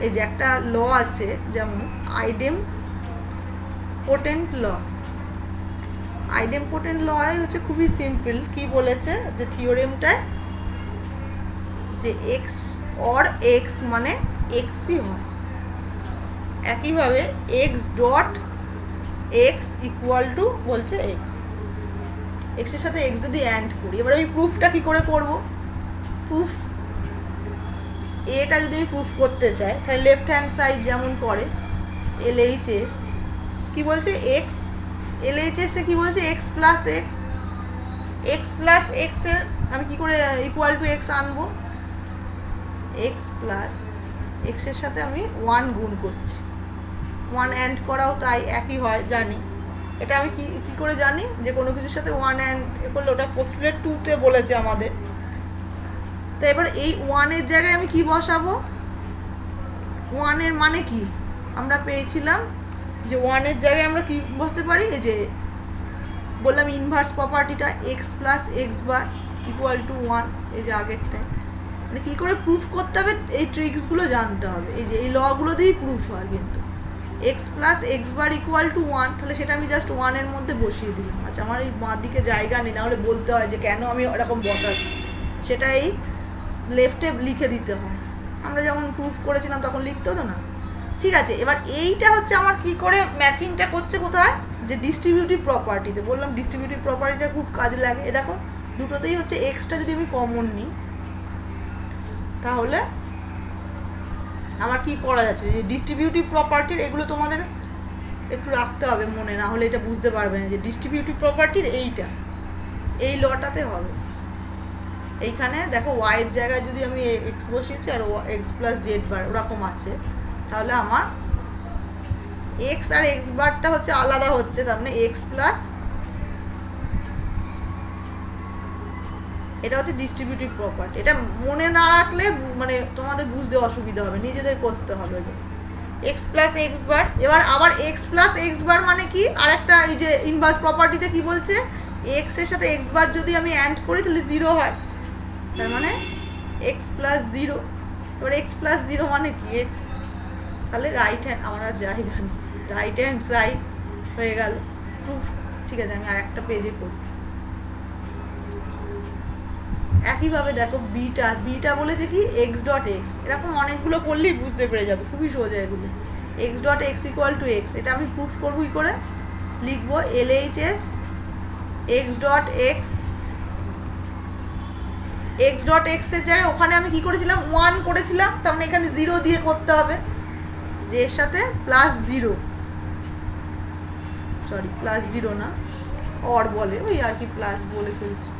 এই যে একটা ল আছে, যেমন আইডেমপোটেন্ট ল। আইডেমপোটেন্ট ল হচ্ছে খুবই সিম্পল। কি বলেছে যে থিওরেমটায় যে এক্স অর এক্স মানে এক্সই হয়, একইভাবে X dot x equal two বলছে এক্স, এক্সের সাথে এক্স যদি অ্যান্ড করি, এবার আমি প্রুফটা কি করে করব, প্রুফ এটা যদি আমি প্রুফ করতে চাই তাহলে লেফট হ্যান্ড সাইড যেমন করে LHS কি বলছে এক্স, LHS এ কি বলছে x plus x, x plus x এর আমি কি করে ইকুয়াল টু এক্স আনবো, এক্স প্লাস এক্সের সাথে আমি 1 গুণ করছি, 1 অ্যান্ড করাও তাই একই হয় জানি। এটা আমি কি করে জানি, যে কোনো কিছুর সাথে 1 অ্যান্ড করলে ওটা পোস্টুলেট 2-তে বলেছে আমাদের। তো এবার এই 1 এর জায়গায় আমি কি বসাবো, 1 এর মানে কি আমরা পেয়েছিলাম যে 1 এর জায়গায় আমরা কি বসতে পারি, এই যে বললাম ইনভার্স প্রপার্টিটা X plus X bar equal to 1, এই যে আগেরটায়। মানে কী করে প্রুফ করতে হবে এই ট্রিক্সগুলো জানতে হবে, এই যে এই লগুলো দিয়েই প্রুফ হয়। কিন্তু x plus X bar equal to 1, তাহলে সেটা আমি জাস্ট 1 এর মধ্যে বসিয়ে দিলাম। আচ্ছা, আমার এই বাঁ দিকে জায়গা নেই, না হলে বলতে হয় যে কেন আমি এরকম বসাচ্ছি, সেটা এই লেফটে লিখে দিতে হয়। আমরা যেমন প্রুফ করেছিলাম তখন লিখতে হতো না। ঠিক আছে, এবার এইটা হচ্ছে আমার কি করে ম্যাচিংটা করছে কোথায়, যে ডিস্ট্রিবিউটিভ প্রপার্টিতে। বললাম ডিস্ট্রিবিউটিভ প্রপার্টিটা খুব কাজে লাগে। এ দেখো দুটোতেই হচ্ছে এক্সটা যদি আমি কমন নিই, তাহলে আমার কি করা যাচ্ছে, যে ডিস্ট্রিবিউটিভ প্রপার্টির এগুলো তোমাদের একটু রাখতে হবে মনে, না হলে এটা বুঝতে পারবে না যে ডিস্ট্রিবিউটিভ প্রপার্টির এইটা এই লটাতে হবে। এইখানে দেখো ওয়াইয়ের জায়গায় যদি আমি এক্স বসিয়েছি আর এক্স প্লাস জেড বার ওরকম আছে, তাহলে আমার এক্স আর এক্স বারটা হচ্ছে আলাদা হচ্ছে, তার মানে এক্স প্লাস, এটা হচ্ছে ডিস্ট্রিবিউটিভ প্রপার্টি। এটা মনে না রাখলে মানে তোমাদের বুঝতে অসুবিধা হবে, নিজেদের করতে হবে। এক্স প্লাস এক্স বার, এবার আবার এক্স প্লাস এক্স বার মানে কি, আর একটা এই যে ইনভার্স প্রপার্টিতে কি বলছে, এক্স এর সাথে এক্স বার যদি আমি অ্যান্ড করি তাহলে 0 হয়, তার মানে এক্স প্লাস 0। এবার এক্স প্লাস 0 মানে কি এক্স, তাহলে রাইট হ্যান্ড, আমার আর যাই জানি রাইট হ্যান্ড সাইড হয়ে গেল প্রুফ। ঠিক আছে, আমি আর একটা পেজে করি। একইভাবে দেখো বিটা বলেছে কি এক্স ডট এক্স, এরকম অনেকগুলো করলেই বুঝতে পেরে যাবে, খুবই সোজা এগুলো। X dot x equal to x, এটা আমি প্রুফ করবো কি করে, লিখবো LHS x dot x, x dot x এর জায়গায় ওখানে আমি কি করেছিলাম 1 করেছিলাম, তার মানে এখানে 0 দিয়ে করতে হবে, যে এর সাথে প্লাস 0, সরি প্লাস 0 না, অর বলে ওই আর কি, প্লাস বলে ফেলছি।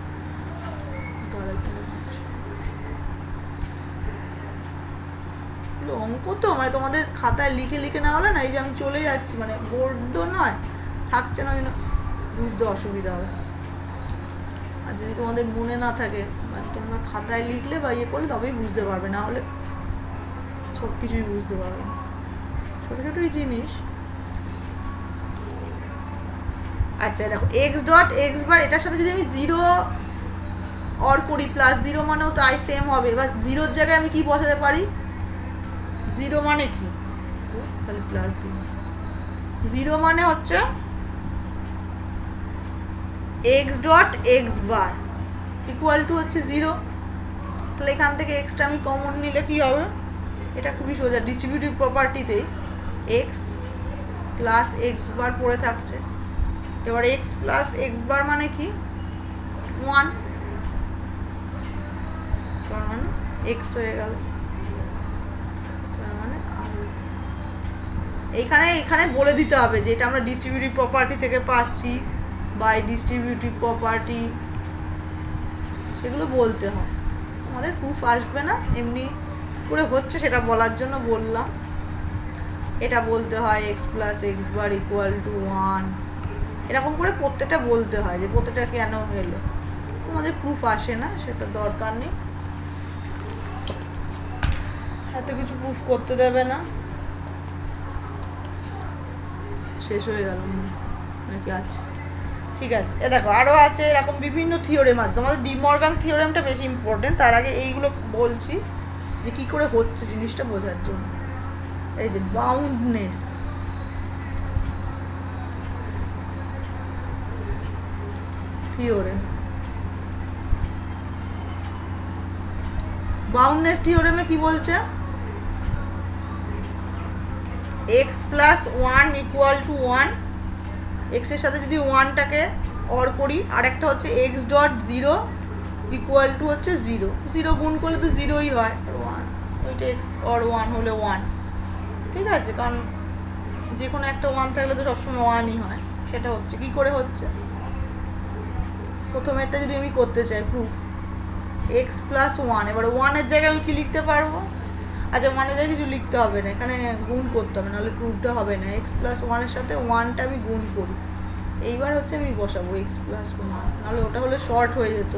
অঙ্ক তো মানে তোমাদের খাতায় লিখে না হলে না, এই যে আমি চলে যাচ্ছি, মানে বোর্ডও নয় থাকছে না, বুঝতে অসুবিধা হবে। আর যদি তোমাদের মনে না থাকে, মানে তোমরা খাতায় লিখলে বা ইয়ে করলে তবেই বুঝতে পারবে, না হলে সব কিছুই বুঝতে পারবে না, ছোটো ছোটোই জিনিস। আচ্ছা দেখো এক্স ডট এক্স বার, এটার সাথে যদি আমি 0 অর করি প্লাস 0 মানেও তাই সেম হবে। এবার 0-র জায়গায় আমি কি বসাতে পারি, 0 মানে কি, তাহলে প্লাস দিই, 0 মানে হচ্ছে x dot x bar equal to হচ্ছে 0, তাহলে এখান থেকে এক্সটা আমি কমন নিলে কি হবে, এটা খুবই সোজা, ডিস্ট্রিবিউটিভ প্রপার্টিতে এক্স প্লাস এক্স বার পড়ে থাকছে। এবার এক্স প্লাস এক্স বার মানে কি 1, তার মানে এক্স হয়ে গেল, তার মানে আর হচ্ছে এইখানে এখানে বলে দিতে হবে যে এটা আমরা ডিস্ট্রিবিউটিভ প্রপার্টি থেকে পাচ্ছি, বাই ডিস্ট্রিবিউটিভ প্রপার্টি, সেগুলো বলতে হয়। আমাদের প্রুফ আসবে না, এমনি করে হচ্ছে সেটা বলার জন্য বললাম। এটা বলতে হয় X plus X bar equal to 1, এরকম করে প্রত্যেকটা বলতে হয় যে প্রত্যেকটা কেন হলো। আমাদের প্রুফ আসে না, সেটা দরকার নেই, এত কিছু প্রুফ করতে দেবে না। শেষ হয়ে গেল নাকি আছে? ঠিক আছে, এ দেখো আরও আছে এরকম বিভিন্ন থিওরেম আছে। তোমাদের ডি মর্গান থিওরেমটা বেশি ইম্পর্টেন্ট, তার আগে এইগুলো বলছি যে কী করে হচ্ছে জিনিসটা বোঝার জন্য। এই যে বাউন্ডনেস, থিওরেম, বাউন্ডনেস থিওরেমে কি বলছে? এক্স প্লাস 1 ইকুয়াল টু 1, এক্সের সাথে যদি 1টাকে অর করি, আর একটা হচ্ছে এক্স ডট 0 ইকুয়াল টু হচ্ছে 0, 0 গুণ করলে তো 0ই হয়, 1, ওইটা এক্স অর 1 হলে 1, ঠিক আছে? কারণ যে কোনো একটা 1 থাকলে তো সবসময় 1ই হয়। সেটা হচ্ছে কি করে হচ্ছে, প্রথমে একটা যদি আমি করতে চাই প্রুফ এক্স প্লাস 1, এবার 1-এর জায়গায় আমি কি লিখতে পারবো? আচ্ছা 1-এর জায়গায় কিছু লিখতে হবে না, এখানে গুণ করতে হবে, নাহলে প্রুফটা হবে না। এক্স প্লাস 1-এর সাথে 1টা আমি গুণ করি, এইবার হচ্ছে আমি বসাবো এক্স প্লাস 1, নাহলে ওটা হলে শর্ট হয়ে যেত।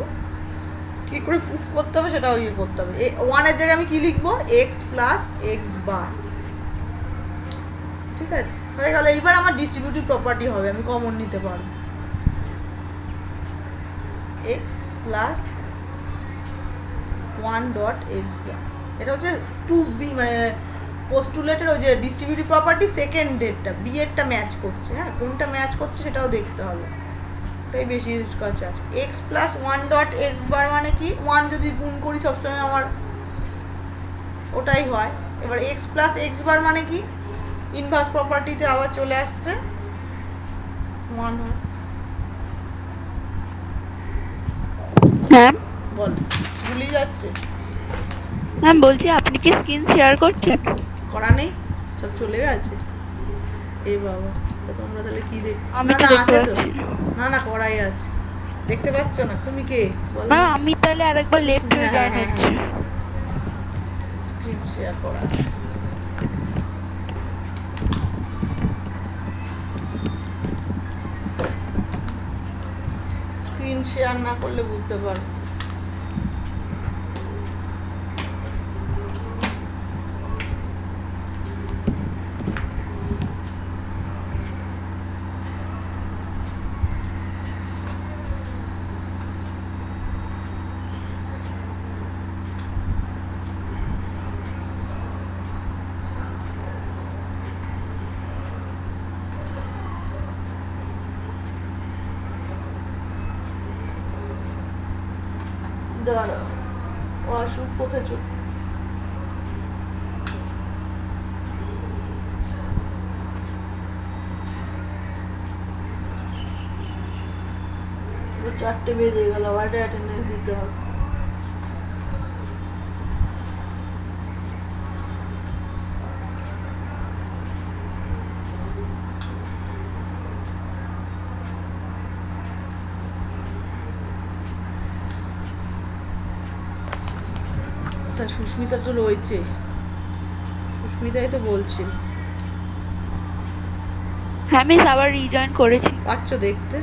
কী করে প্রুফ করতে হবে সেটাও ইয়ে করতে হবে। 1-এর জায়গায় আমি কি লিখবো? এক্স প্লাস এক্স বার, ঠিক আছে? হয়ে গেল। এইবার আমার ডিস্ট্রিবিউটিভ প্রপার্টি হবে, আমি কমন নিতে পারবো x plus 1 dot x bar. এটা হচ্ছে 2b, মানে পোস্টুলেটের ওই যে ডিস্ট্রিবিউটিভ প্রপার্টি সেকেন্ডেরটা, বি এরটা ম্যাচ করছে। হ্যাঁ, কোনটা ম্যাচ করছে সেটাও দেখতে হবে, ওটাই বেশি ইউজ করছে আছে। X plus 1 dot x bar মানে কি? 1 যদি গুণ করি সবসময় আমার ওটাই হয়। এবার এক্স প্লাস এক্স বার মানে কি? ইনভার্স প্রপার্টিতে আবার চলে আসছে 1 হয়। হ্যাঁ বল, ভুলিয়ে যাচ্ছে? ম্যাম বলছি আপনি কি স্ক্রিন শেয়ার করছেন? করা নেই, সব চলে গেছে। এই বাবা, তো তোমরা তাহলে কি দেখ? আমি না তো না দেখতে আছে তো, পাচ্ছি। না না করাই আছে, দেখতে পাচ্ছ না? তুমি কে বলো? ম্যাম আমি তাহলে আরেকবার লেফট হয়ে হ্যাঁ, জয়েন হ্যাঁ, হচ্ছে। স্ক্রিন শেয়ার করা আছে। স্ক্রিন শেয়ার না করলে বুঝতে পারো। দাঁড়া, ও আসুক, কোথায় চল? চারটে বেজে গেল, আবার অ্যাটেন্ডেন্স দিতে হবে। তা সুস্মিতা তো রয়েছে, সুস্মিতাই তো বলছে। হ্যাঁ মিস আবার রিজয়েন করেছি। পাচ্ছ দেখতে?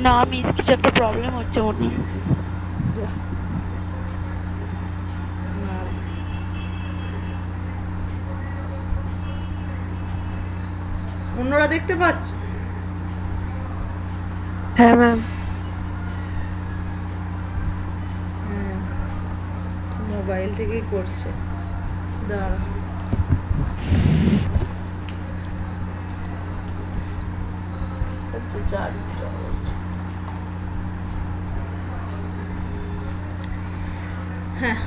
না মিস কিছু একটা প্রবলেম হচ্ছে মনে হয়। যা। না। অন্যরা দেখতে পাচ্ছ? হ্যাঁ ম্যাম। হ্যাঁ, মোবাইল থেকেই করছে। দাঁড়া, চার্জ। হ্যাঁ,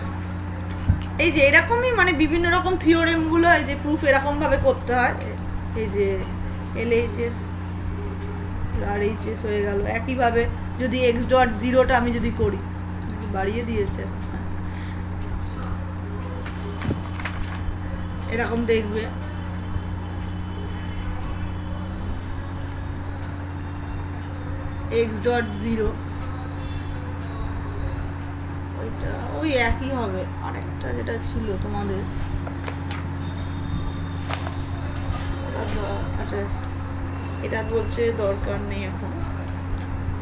এই যে এরকমই মানে বিভিন্ন রকম থিওরেমগুলো, এই যে প্রুফ এরকমভাবে করতে হয়। এই যে LHS আর HS হয়ে গেল। একইভাবে যদি এক্স ডট 0টা আমি যদি করি, বাড়িয়ে দিয়েছে। এরকম দেখবে। x ডট 0 ওইটা ওই একই হবে। আরেকটা যেটা ছিল তোমাদের, আচ্ছা এটা বলছে দরকার নেই এখন।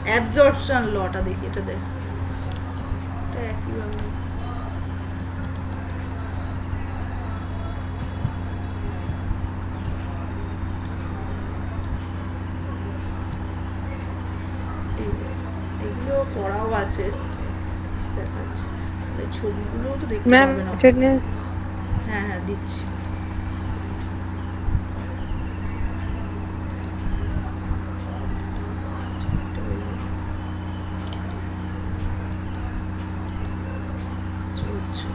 অ্যাবজর্পশন লটা দেখি, এটা দেখ, এটা একইভাবে। এগুলো পড়াও আছে, দেখাচ্ছে। এই ছবিগুলোও তো দেখতে ম্যাম পাবে না। অ্যাটেন্ডেন্স হ্যাঁ হ্যাঁ দিচ্ছি। চলছে।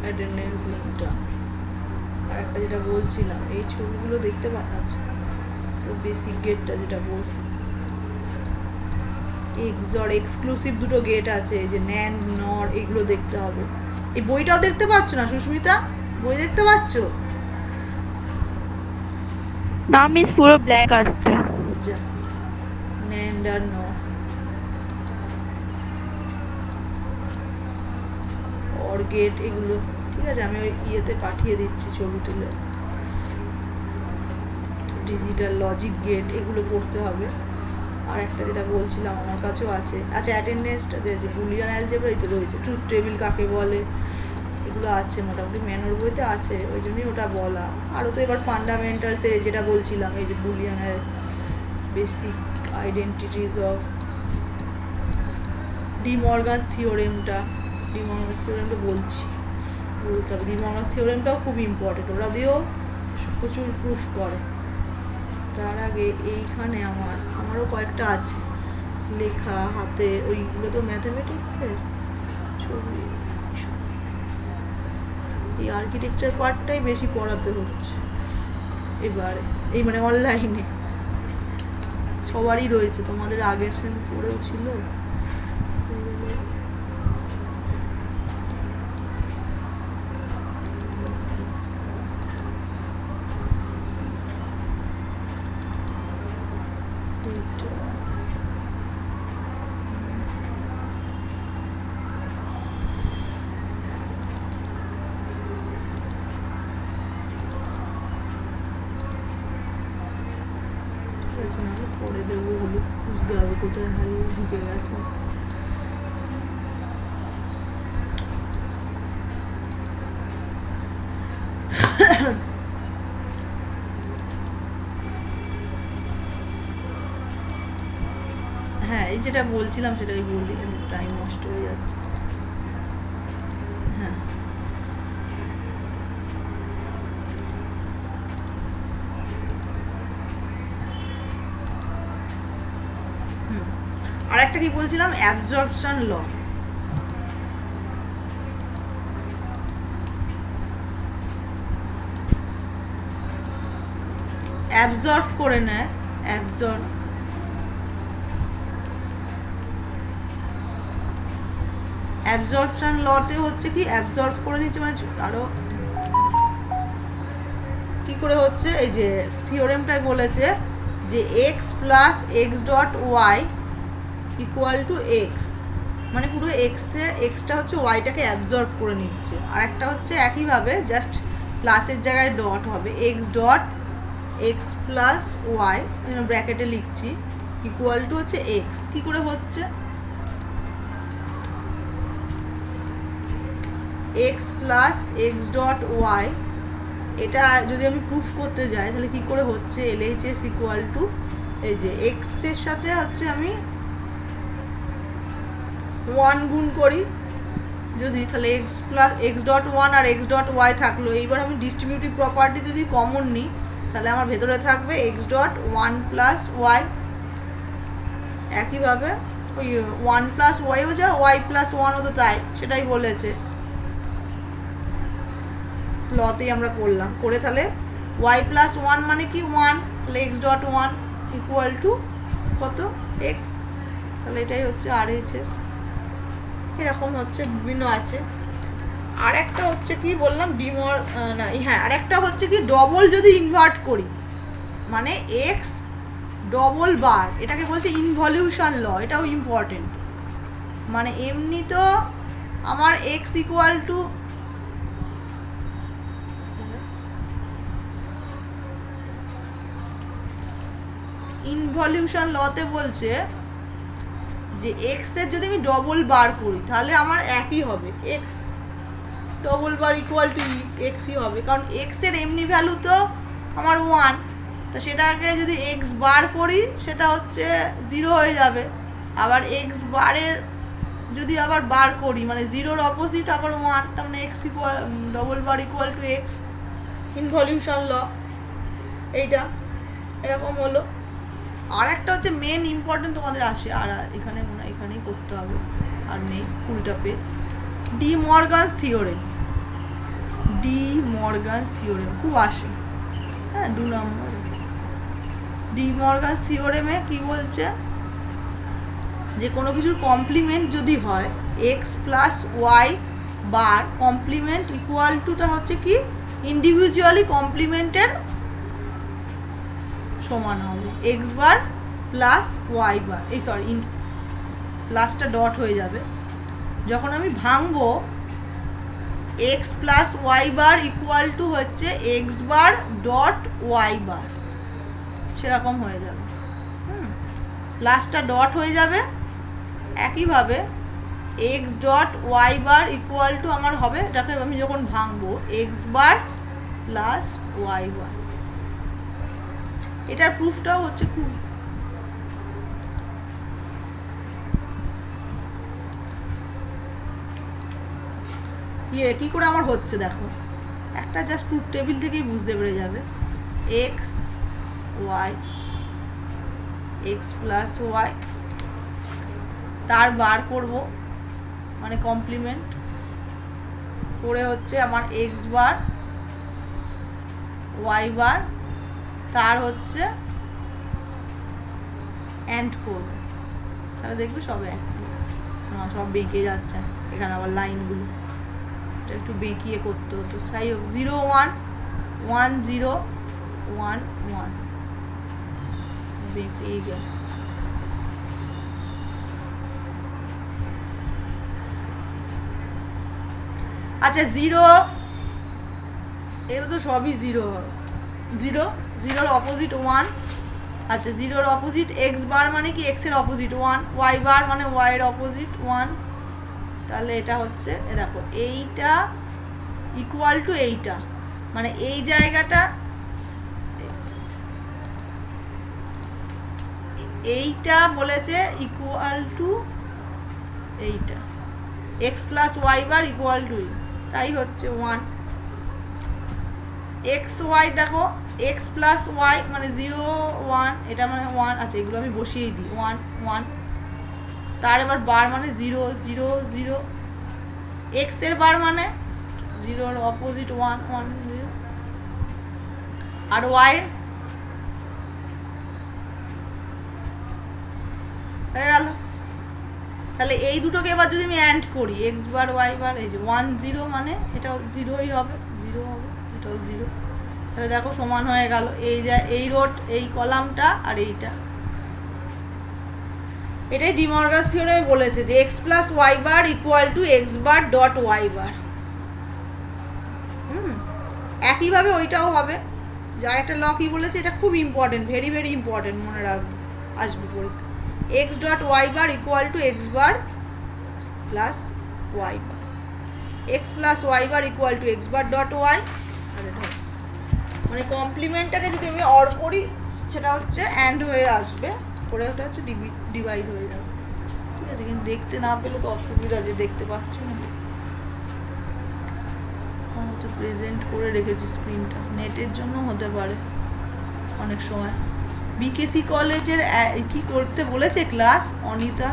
অ্যাটেন্ডেন্স লিঙ্কটা আর একটা যেটা বলছিলাম, এই ছবিগুলো দেখতে পাচ্ছি। তো বেসিক গেটটা যেটা বল, এক্সর এক্সক্লুসিভ দুটো গেট আছে, এই যে ন্যান্ড নর, এগুলো দেখতে হবে। এই বইটাও দেখতে পাচ্ছ না সুস্মিতা? বই দেখতে পাচ্ছ? না মিস, পুরো ব্ল্যাক আসছে। যা, ন্যান্ড আর নর, অর গেট, এগুলো ঠিক আছে। আমি ওই ইয়েতে পাঠিয়ে দিচ্ছি ছবি তুলে। ডিজিটাল লজিক গেট, এগুলো পড়তে হবে। আর একটা যেটা বলছিলাম আমার কাছেও আছে। আচ্ছা অ্যাটেন্ডেন্সটা যে বুলিয়ান অ্যালজেব্রাই তো রয়েছে, ট্রুথ টেবিল কাকে বলে, এগুলো আছে মোটামুটি, ম্যানোর বইতে আছে, ওই জন্যই ওটা বলা। আরও তো এবার ফান্ডামেন্টালসে যেটা বলছিলাম, এই যে Boolean basic identities of De Morgan's থিওরেমটা, বলতে হবে। ডি মর্গানস থিওরেমটাও খুব ইম্পর্টেন্ট, ওরা দিয়েও প্রচুর প্রুফ করে। তার আগে এইখানে আমারও কয়েকটা আছে লেখা হাতে, ওইগুলো তো ম্যাথামেটিক্সের ছবি। এই আর্কিটেকচার পার্টটাই বেশি পড়াতে হচ্ছে এবারে, এই মানে অনলাইনে সবারই রয়েছে, তোমাদের আগের সেম পড়েও ছিল। পরে দেবো, ওগুলো বুঝতে হবে কোথায় হারিয়ে ঢুকে গেছে। হ্যাঁ এই যেটা বলছিলাম সেটাই বলি, টাইম নষ্ট হয়ে যাচ্ছে। হ্যাঁ আর একটা কি বলছিলাম, অ্যাবজর্পশন ল। অ্যাবজর্ব করে নেয়, অ্যাবজর্পশন লতে হচ্ছে কি, অ্যাবজর্ব করে নিচ্ছে মানে আরো কি করে হচ্ছে, এই যে থিওরেমটাই বলেছে যে X plus X dot Y equal to X, মানে পুরো এক্সটা হচ্ছে ওয়াইটাকে অ্যাবজর্ব করে নিচ্ছে। আর একটা হচ্ছে একইভাবে জাস্ট প্লাসের জায়গায় ডট হবে, X dot X plus Y ব্র্যাকেটে লিখছি ইকুয়াল টু হচ্ছে এক্স। কী করে হচ্ছে, X plus X dot Y এটা যদি আমি প্রুফ করতে যাই তাহলে কি করে হচ্ছে LHS ইকুয়াল টু এই যে এক্স এর সাথে হচ্ছে আমি 1 গুণ করি যদি, তাহলে X plus X dot one আর এক্স ডট ওয়াই থাকলো। এইবার আমি ডিস্ট্রিবিউটিভ প্রপার্টি যদি কমন নিই তাহলে আমার ভেতরে থাকবে X dot one plus Y. একইভাবে ওই ওয়ান প্লাস ওয়াইও যা ওয়াই প্লাস ওয়ানও তো তাই, সেটাই বলেছে লতেই আমরা করলাম করে। তাহলে ওয়াই প্লাস ওয়ান মানে কি ওয়ান, তাহলে X dot one equal to কত এক্স, তাহলে এটাই হচ্ছে RHS। এরকম হচ্ছে বিভিন্ন আছে। আর একটা হচ্ছে কি বললাম না হ্যাঁ, আর একটা হচ্ছে কি ডবল যদি ইনভার্ট করি মানে এক্স ডবল বার, এটাকে বলছে ইনভলিউশন ল, এটাও ইম্পর্টেন্ট। মানে এমনি তো আমার এক্স ইকুয়াল টু ইনভলিউশন লতে বলছে যে এক্স এর যদি আমি ডবল বার করি তাহলে আমার একই হবে, X double bar equal to এক্সই হবে, কারণ এক্স এর এমনি ভ্যালু তো আমার ওয়ান, তো সেটাকে যদি এক্স বার করি সেটা হচ্ছে 0 হয়ে যাবে। আবার এক্স বারের যদি আবার বার করি মানে 0-র অপোজিট আবার 1, তার মানে X equal double bar equal to X, involution law এইটা এরকম হলো। আর একটা হচ্ছে মেন ইম্পর্টেন্ট তোমাদের আসে, আর এখানে মনে হয় এখানেই করতে হবে আর নেই উল্টা pay, D Morgan's theorem. D Morgan's theorem খুব আসে, হ্যাঁ 2 নম্বর। ডি মর্গানস থিওরেমে কি বলছে যে কোনো কিছুর কমপ্লিমেন্ট যদি হয় X plus Y bar complement equal টুটা হচ্ছে কি ইন্ডিভিজুয়ালি কমপ্লিমেন্টের সমান হবে, X bar plus Y bar, এই সরি প্লাসটা ডট হয়ে যাবে। যখন আমি ভাঙবো X plus Y bar equal to হচ্ছে X bar dot Y bar, সেরকম হয়ে যাবে। প্লাসটা ডট হয়ে যাবে। একইভাবে X dot Y bar equal to আমার হবে, এটাকে আমি যখন ভাঙবো X bar plus Y bar. এটার প্রুফটাও হচ্ছে খুব কি করে আমার হচ্ছে দেখো, একটা জাস্ট ট্রুথ টেবিল থেকেই বুঝতে পেরে যাবে। X Y X plus Y তার বার করব মানে কমপ্লিমেন্ট করে হচ্ছে আমার এক্স বার ওয়াই বার, তার হচ্ছে অ্যান্ড করব, তাহলে দেখবে সব এক, সব বেঁকে যাচ্ছে এখানে আবার লাইনগুলো, এটা একটু বেঁকিয়ে করতে হতো। যাই হোক 0 1 1 0 1 1 বেঁকেই গেল। আচ্ছা 0 এগুলো তো সবই 0 হবে, 0 0-র অপোজিট 1, আচ্ছা 0-র অপোজিট এক্স বার মানে কি এক্স এর অপোজিট 1, ওয়াই বার মানে ওয়াই এর অপোজিট 1, তাহলে এটা হচ্ছে দেখো এইটা ইকুয়াল টু এইটা, মানে এই জায়গাটা এইটা বলেছে ইকুয়াল টু এইটা X plus Y bar equal to, তাই হচ্ছে 1 এক্স ওয়াই দেখো এক্স প্লাস ওয়াই মানে 0 1, এটা মানে 1, আচ্ছা এগুলো আমি বসিয়েই দিই 1 1, তার এবার বার মানে 0 0 0, এক্স এর বার মানে 0-র অপোজিট 1 1 0, আর ওয়াই হয়ে গেল। তাহলে এই দুটোকে এবার যদি আমি অ্যান্ড করি এক্স বার ওয়াই বার, এই যে 1 0 মানে এটাও 0ই হবে, 0 হবে, এটাও 0, তাহলে দেখো সমান হয়ে গেল। এই যে এই রোড এই কলামটা আর এইটা, এটাই ডি মর্গানস থিওরেমে বলেছে যে X plus Y bar equal to X bar dot Y bar. একইভাবে ওইটাও হবে। যার একটা ল কি বলেছে, এটা খুব ইম্পর্টেন্ট, ভেরি ভেরি ইম্পর্টেন্ট, মনে রাখবে আসবে পরীক্ষা। X dot Y bar equal to X bar plus Y bar, X plus Y bar equal to X bar dot Y, মানে কমপ্লিমেন্টটাকে যদি আমি অর করি সেটা হচ্ছে অ্যান্ড হয়ে আসবে, করে ওটা হচ্ছে ডিভাইড হয়ে যাবে। ঠিক আছে, কিন্তু দেখতে না পেলে তো অসুবিধা, যে দেখতে পাচ্ছ না। ওটা প্রেজেন্ট করে রেখেছি স্ক্রিনটা, নেটের জন্য হতে পারে অনেক সময়। বিকেসি কলেজের কি করতে বলেছে ক্লাস অনিতা?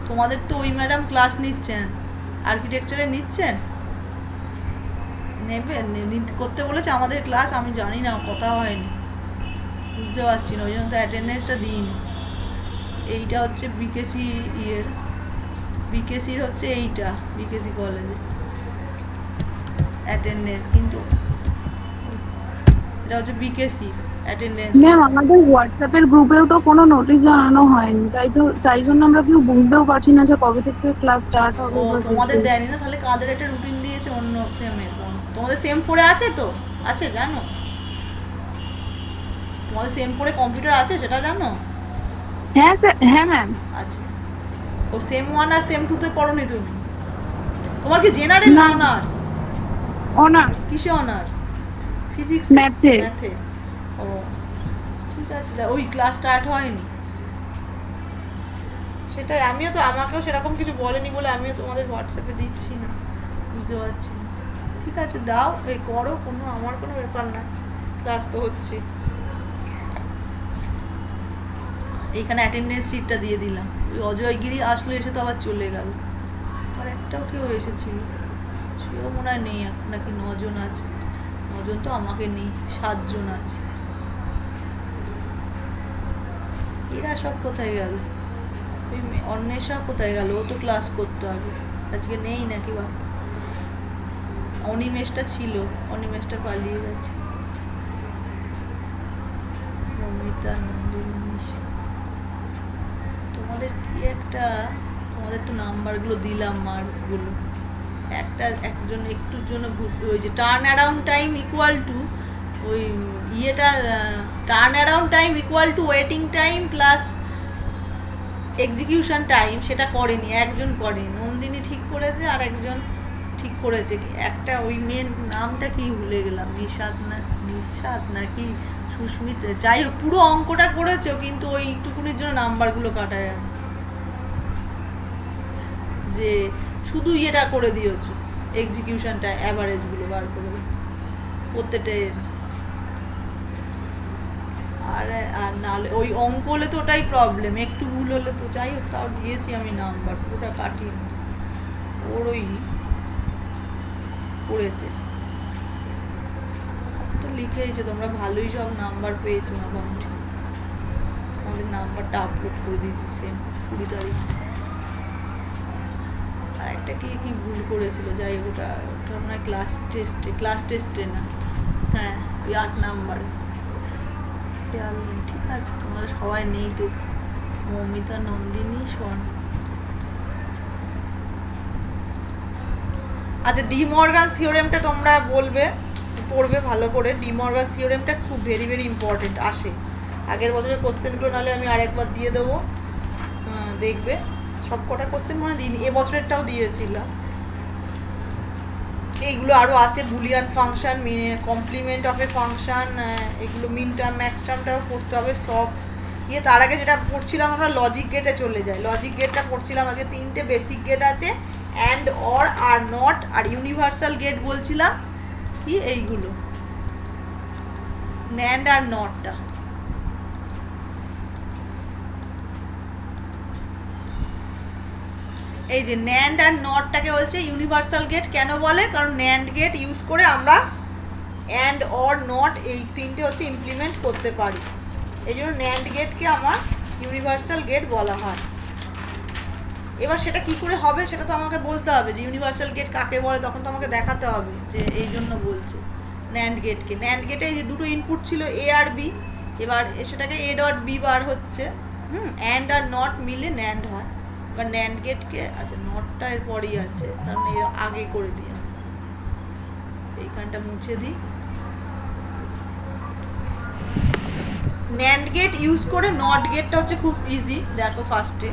তোমাদের তো ওই ম্যাডাম ক্লাস নিচ্ছেন, আর্কিটেকচারে নিচ্ছেন, নেবেন করতে বলেছে আমাদের ক্লাস। আমি জানি না, কথা হয়নি, বুঝতে পারছি না, ওই জন্য তো অ্যাটেন্ডেন্সটা দিইনি। এইটা হচ্ছে বিকেসি ইয়ের, বিকেসির হচ্ছে এইটা, বিকেসি কলেজে অ্যাটেন্ডেন্স, কিন্তু এটা হচ্ছে বিকেসি অ্যাটেন্ডেন্স। ম্যাম আমাদের হোয়াটসঅ্যাপের গ্রুপেও তো কোনো নোটিশ জানানো হয়নি, তাই জন্য আমরা কেউ বুঝতেও পারছি না যে কবে থেকে ক্লাস স্টার্ট হবে। ও তোমাদের দেয়নি না, তাহলে কাদের একটা রুটিন দিয়েছে অন্য সেমের। তোমাদের সেম 4-এ আছে তো? আছে, জানো তোমাদের সেম 4-এ কম্পিউটার আছে, সেটা জানো? হ্যাঁ স্যার, হ্যাঁ ম্যাম আছে। ও সেম 1 আর সেম 2-তে পড়োনি তুমি? তোমার কি জেনারেল না অনার্স? অনার্স কিসে অনার্স? ফিজিক্স, ম্যাথে। ম্যাথে। ও ঠিক আছে, ওই ক্লাস স্টার্ট হয়নি, সেটাই। আমিও তো, আমাকেও সেরকম কিছু বলেনি বলে আমিও তোমাদের হোয়াটসঅ্যাপে দিচ্ছি না, বুঝতে পারছি না। ঠিক আছে, দাও, এই করো, কোনো আমার কোনো ব্যাপার না, ক্লাস তো হচ্ছে। এইখানে অ্যাটেন্ডেন্স শিটটা দিয়ে দিলাম। ওই অজয়গিরি আসলো, এসে তো আবার চলে গেল। আর একটাও কেউ এসেছিল, সেও মনে হয় নেই এখন, নাকি 9 জন আছে। 9 জন তো আমাকে নেই, 7 জন আছে। এরা সব কোথায় গেল? অন্বেষা কোথায় গেল? ও তো ক্লাস করতে হবে, আজকে নেই নাকি? বা অনিমেষটা ছিল, অনিমেষটা পালিয়ে গেছে। মমিতা, নন্দিনী, তোমাদের কি একটা, তোমাদের তো নাম্বারগুলো দিলাম, মার্কসগুলো। একজন একটুর জন্য ওই যে turn around time equal to, ওই ইয়েটা, turn around time equal to waiting time plus execution time, সেটা করেনি, একজন করেনি। নন্দিনী ঠিক করেছে, আর একজন ঠিক করেছে কি একটা, ওই মেয়ের নামটা কি ভুলে গেলাম, নিশাদ নাকি সুস্মিতা, যাই হোক পুরো অঙ্কটা করেছো, কিন্তু ওই একটুকুনির জন্য নাম্বারগুলো কাটা যায়, যে শুধু ইয়েটা করে দিয়েছো, এক্সিকিউশনটা, অ্যাভারেজগুলো বার করে প্রত্যেকটা। আর নাহলে ওই অঙ্ক হলে তো ওটাই প্রবলেম, একটু ভুল হলে তো, যাই হোক তাও দিয়েছি আমি নাম্বার, পুরোটা কাটিয়ে ওর ওই করেছে তো, লিখেইছো তোমরা, ভালোই সব নাম্বার পেয়েছো মোটামুটি। তোমাদের নাম্বারটা আপলোড করে দিয়েছি সেম 20 তারিখ। আর একটা কি ভুল করেছিল, যাই হোক ওটা মনে হয় ক্লাস টেস্টে না, হ্যাঁ ওই 8 নাম্বারে খেয়াল নেই। ঠিক আছে, তোমরা সবাই নেই তো, মমিতা, নন্দিনী, স্বর্ণ। আচ্ছা, ডি মর্গানস থিওরেমটা তোমরা বলবে, পড়বে ভালো করে। ডি মর্গানস থিওরেমটা খুব ভেরি ভেরি ইম্পর্টেন্ট, আসে আগের বছরের কোশ্চেনগুলো, নাহলে আমি আরেকবার দিয়ে দেবো, দেখবে। সব কটা কোশ্চেন মনে দিইনি, এবছরেরটাও দিয়েছিলাম। এইগুলো আরও আছে, Boolean function, complement of a function, এগুলো মিন টার্ম ম্যাক্স টার্মটাও পড়তে হবে সব। তার আগে যেটা পড়ছিলাম আমরা, লজিক গেটে চলে যাই। লজিক গেটটা পড়ছিলাম আগে, 3টে বেসিক গেট আছে, অ্যান্ড, অর, আর নট, আর ইউনিভার্সাল গেট বলছিলাম কি এইগুলো, ন্যান্ড আর নটটা। এই যে ন্যান্ড আর নটটাকে বলছে ইউনিভার্সাল গেট, কেন বলে? কারণ ন্যান্ড গেট ইউজ করে আমরা অ্যান্ড, অর, নট এই 3টে হচ্ছে ইমপ্লিমেন্ট করতে পারি, এই জন্য ন্যান্ড গেটকে আমার ইউনিভার্সাল গেট বলা হয়। এবার সেটা কি করে হবে সেটা তো আমাকে বলতে হবে, যে ইউনিভার্সাল গেট কাকে বলে, তখন তো আমাকে দেখাতে হবে যে এই জন্য বলছে ন্যান্ড গেটকে। ন্যান্ড গেটে যে দুটো ইনপুট ছিল এ আর বি, এবার সেটাকে এ ডট বি বার হচ্ছে, অ্যান্ড আর নট মিলে ন্যান্ড হয়। এবার ন্যান্ড গেটকে, আচ্ছা নটটা এর পরেই আছে, তার মানে আগে করে দিই, এইখানটা মুছে দিই। ন্যান্ড গেট ইউজ করে নট গেটটা হচ্ছে খুব ইজি, দেখো ফার্স্টে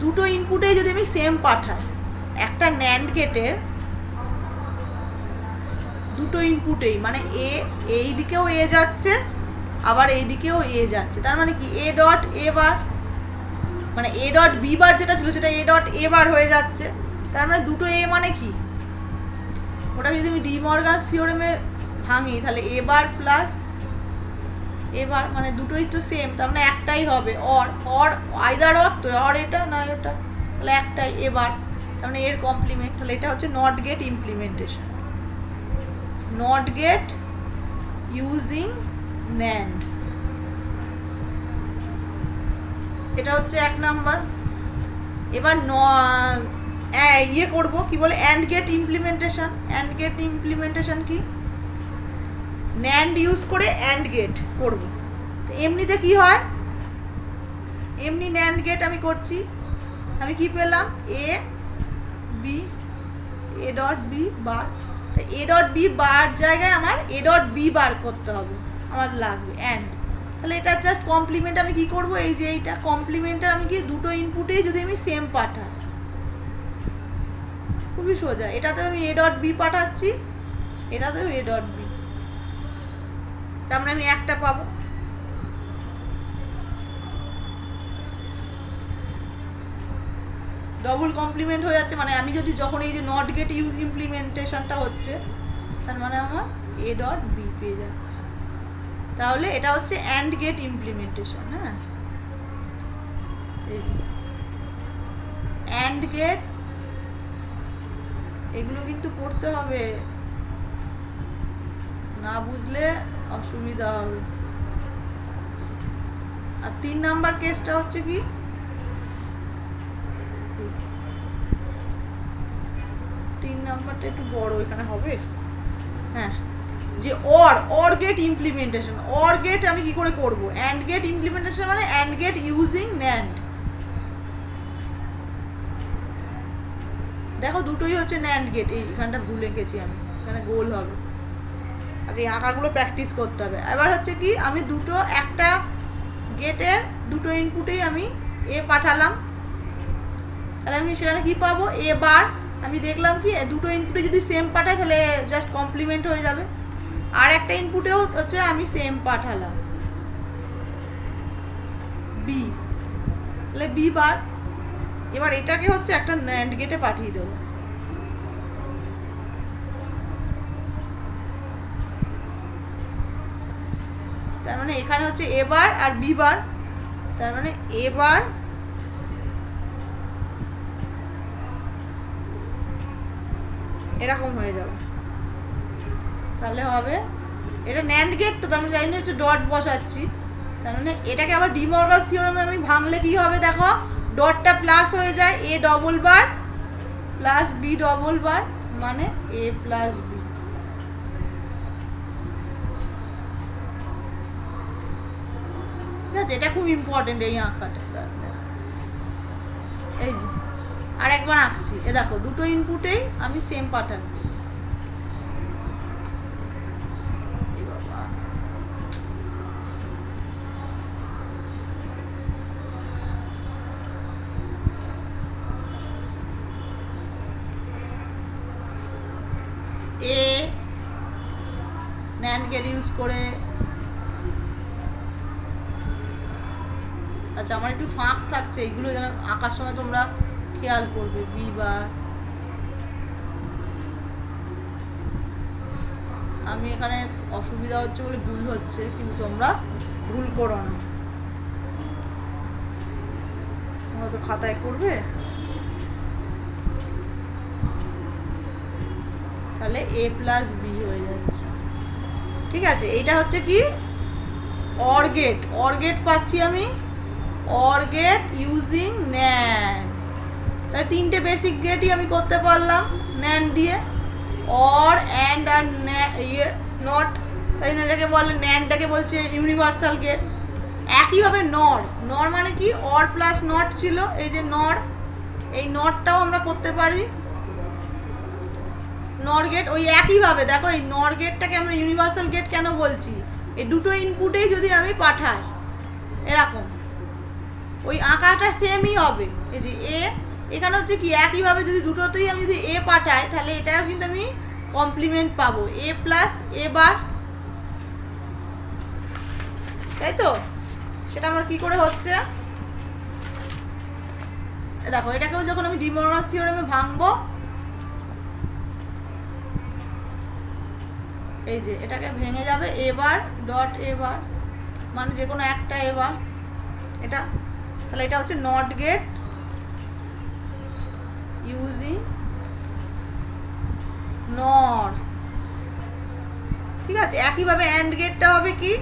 দুটো ইনপুটেই যদি আমি সেম পাঠাই, একটা ন্যান্ড গেটের দুটো ইনপুটেই, মানে এ এই দিকেও এ যাচ্ছে আবার এই দিকেও এ যাচ্ছে, তার মানে কি এ ডট এ বার, মানে এ ডট বি বার যেটা ছিল সেটা এ ডট এ বার হয়ে যাচ্ছে, তার মানে দুটো এ মানে কি, ওটা যদি আমি ডি মর্গানস থিওরেমে ভাঙি তাহলে এ বার প্লাস এ বার, মানে দুটোই তো সেম, তার মানে একটাই হবে, অর আইদার অর, তো অর এটা না এটা, তাহলে একটাই এ বার, তার মানে এর কমপ্লিমেন্ট, তাহলে এটা হচ্ছে not gate implementation, not gate using NAND, এটা হচ্ছে 1 নাম্বার। এবার ইয়ে করব কি বলে and gate implementation. And gate implementation কি, NAND ইউজ করে অ্যান্ড গেট করব। তো এমনিতে কি হয়, এমনি NAND গেট আমি করছি, আমি কি পেলাম A B, A dot B bar, তো এ ডট বি বার জায়গায় আমার এ ডট বি বার করতে হবে, আমার লাগবে অ্যান্ড, তাহলে এটা জাস্ট কমপ্লিমেন্ট আমি কি করব, এই যে এইটা কমপ্লিমেন্টটা আমি কি দুটো ইনপুটেই যদি আমি সেম পাঠাই, খুবই সোজা, এটাতে আমি এ ডট বি পাঠাচ্ছি, এটাতেও এ ডট বি, তার মানে আমি একটা পাবো। ডবল কমপ্লিমেন্ট হয়ে যাচ্ছে, মানে আমি যদি যখন এই যে নট গেট ইমপ্লিমেন্টেশনটা হচ্ছে তার মানে আমার এ ডট বি পেয়ে যাচ্ছে, তাহলে এটা হচ্ছে অ্যান্ড গেট ইমপ্লিমেন্টেশন। হ্যাঁ, অ্যান্ড গেট এগুলো কিন্তু পড়তে হবে, না বুঝলে অসুবিধা হবে। আর 3 নাম্বার কেসটা হচ্ছে কি, 3 নাম্বারটা একটু বড় এখানে হবে, হ্যাঁ, যে or gate implementation, or gate আমি কি করে করব, অ্যান্ড গেট ইমপ্লিমেন্টেশন মানে অ্যান্ড গেট ইউজিং NAND, দেখো দুটোই হচ্ছে NAND গেট, এইখানটা ভুলে গেছি আমি, এখানে গোল হবে, আচ্ছা এই আঁকাগুলো প্র্যাকটিস করতে হবে। এবার হচ্ছে কি আমি দুটো একটা গেটের দুটো ইনপুটেই আমি এ পাঠালাম, তাহলে আমি সেখানে কি পাবো এ বার, আমি দেখলাম কি দুটো ইনপুটে যদি সেম পাঠাই তাহলে জাস্ট কমপ্লিমেন্ট হয়ে যাবে, আর একটা ইনপুটেও হচ্ছে আমি সেম পাঠালাম বি, তাহলে বি বার, এবার এটাকে হচ্ছে একটা NAND গেটে পাঠিয়ে দেবো, তার মানে এখানে হচ্ছে এ বার আর বি বার, তার মানে এ বার এরকম হয়ে যাবে, তাহলে হবে এটা NAND গেট, তো আমি জানি না হচ্ছে ডট বসাচ্ছি, তার মানে এটাকে আবার ডি মর্গানস থিওরেমে আমি ভাঙলে কি হবে, দেখো ডটটা প্লাস হয়ে যায় A double bar plus B double bar, মানে এ প্লাস বি, ঠিক আছে, এটা খুব ইম্পর্টেন্ট এই আঁকাটা। এই যে আর একবার আঁকছি, এ দেখো দুটো ইনপুটেই আমি সেম পাঠাচ্ছি, এ NAND গেট ইউজ করে, আচ্ছা আমার একটু ফাঁক থাকছে, এইগুলো যেন আঁকার সময় তোমরা খেয়াল করবে, বি বার, আমি এখানে অসুবিধা হচ্ছে বলে ভুল হচ্ছে, কিন্তু তোমরা ভুল করো না, তোমরা তো খাতায় করবে, তাহলে এ প্লাস বি হয়ে যাচ্ছে, ঠিক আছে। এইটা হচ্ছে কি অর গেট, অর গেট পাচ্ছি আমি, অর গেট ইউজিং NAND, তাহলে 3টে বেসিক গেটই আমি করতে পারলাম NAND দিয়ে, অর অ্যান্ড আর ইয়ে নট, তাই জন্য এটাকে বলে NANDটাকে বলছে ইউনিভার্সাল গেট। একইভাবে নর, নর মানে কি অর প্লাস নট ছিল, এই যে নর, এই নটটাও আমরা করতে পারি নর গেট, ওই একইভাবে দেখো এই নর গেটটাকে আমরা ইউনিভার্সাল গেট কেন বলছি, এই দুটো ইনপুটেই যদি আমি পাঠাই এরকম ওই আঁকাটা সেমই হবে, এই যে এ, এখানে হচ্ছে কি একইভাবে যদি দুটোতেই আমি যদি এ পাঠাই তাহলে এটাও কিন্তু আমি কমপ্লিমেন্ট পাবো এ প্লাস এ বার, তাই তো? সেটা আমার কি করে হচ্ছে দেখো, এটাকেও যখন আমি ডি মরগানস থিওরেমে ভাঙবো, এই যে এটাকে ভেঙে যাবে এ বার ডট এ বার, মানে যে কোনো একটা এ বার, এটা তাহলে এটা হচ্ছে নট গেট ইউজিং নর, ঠিক আছে? একইভাবে অ্যান্ড গেটটা হবে কি,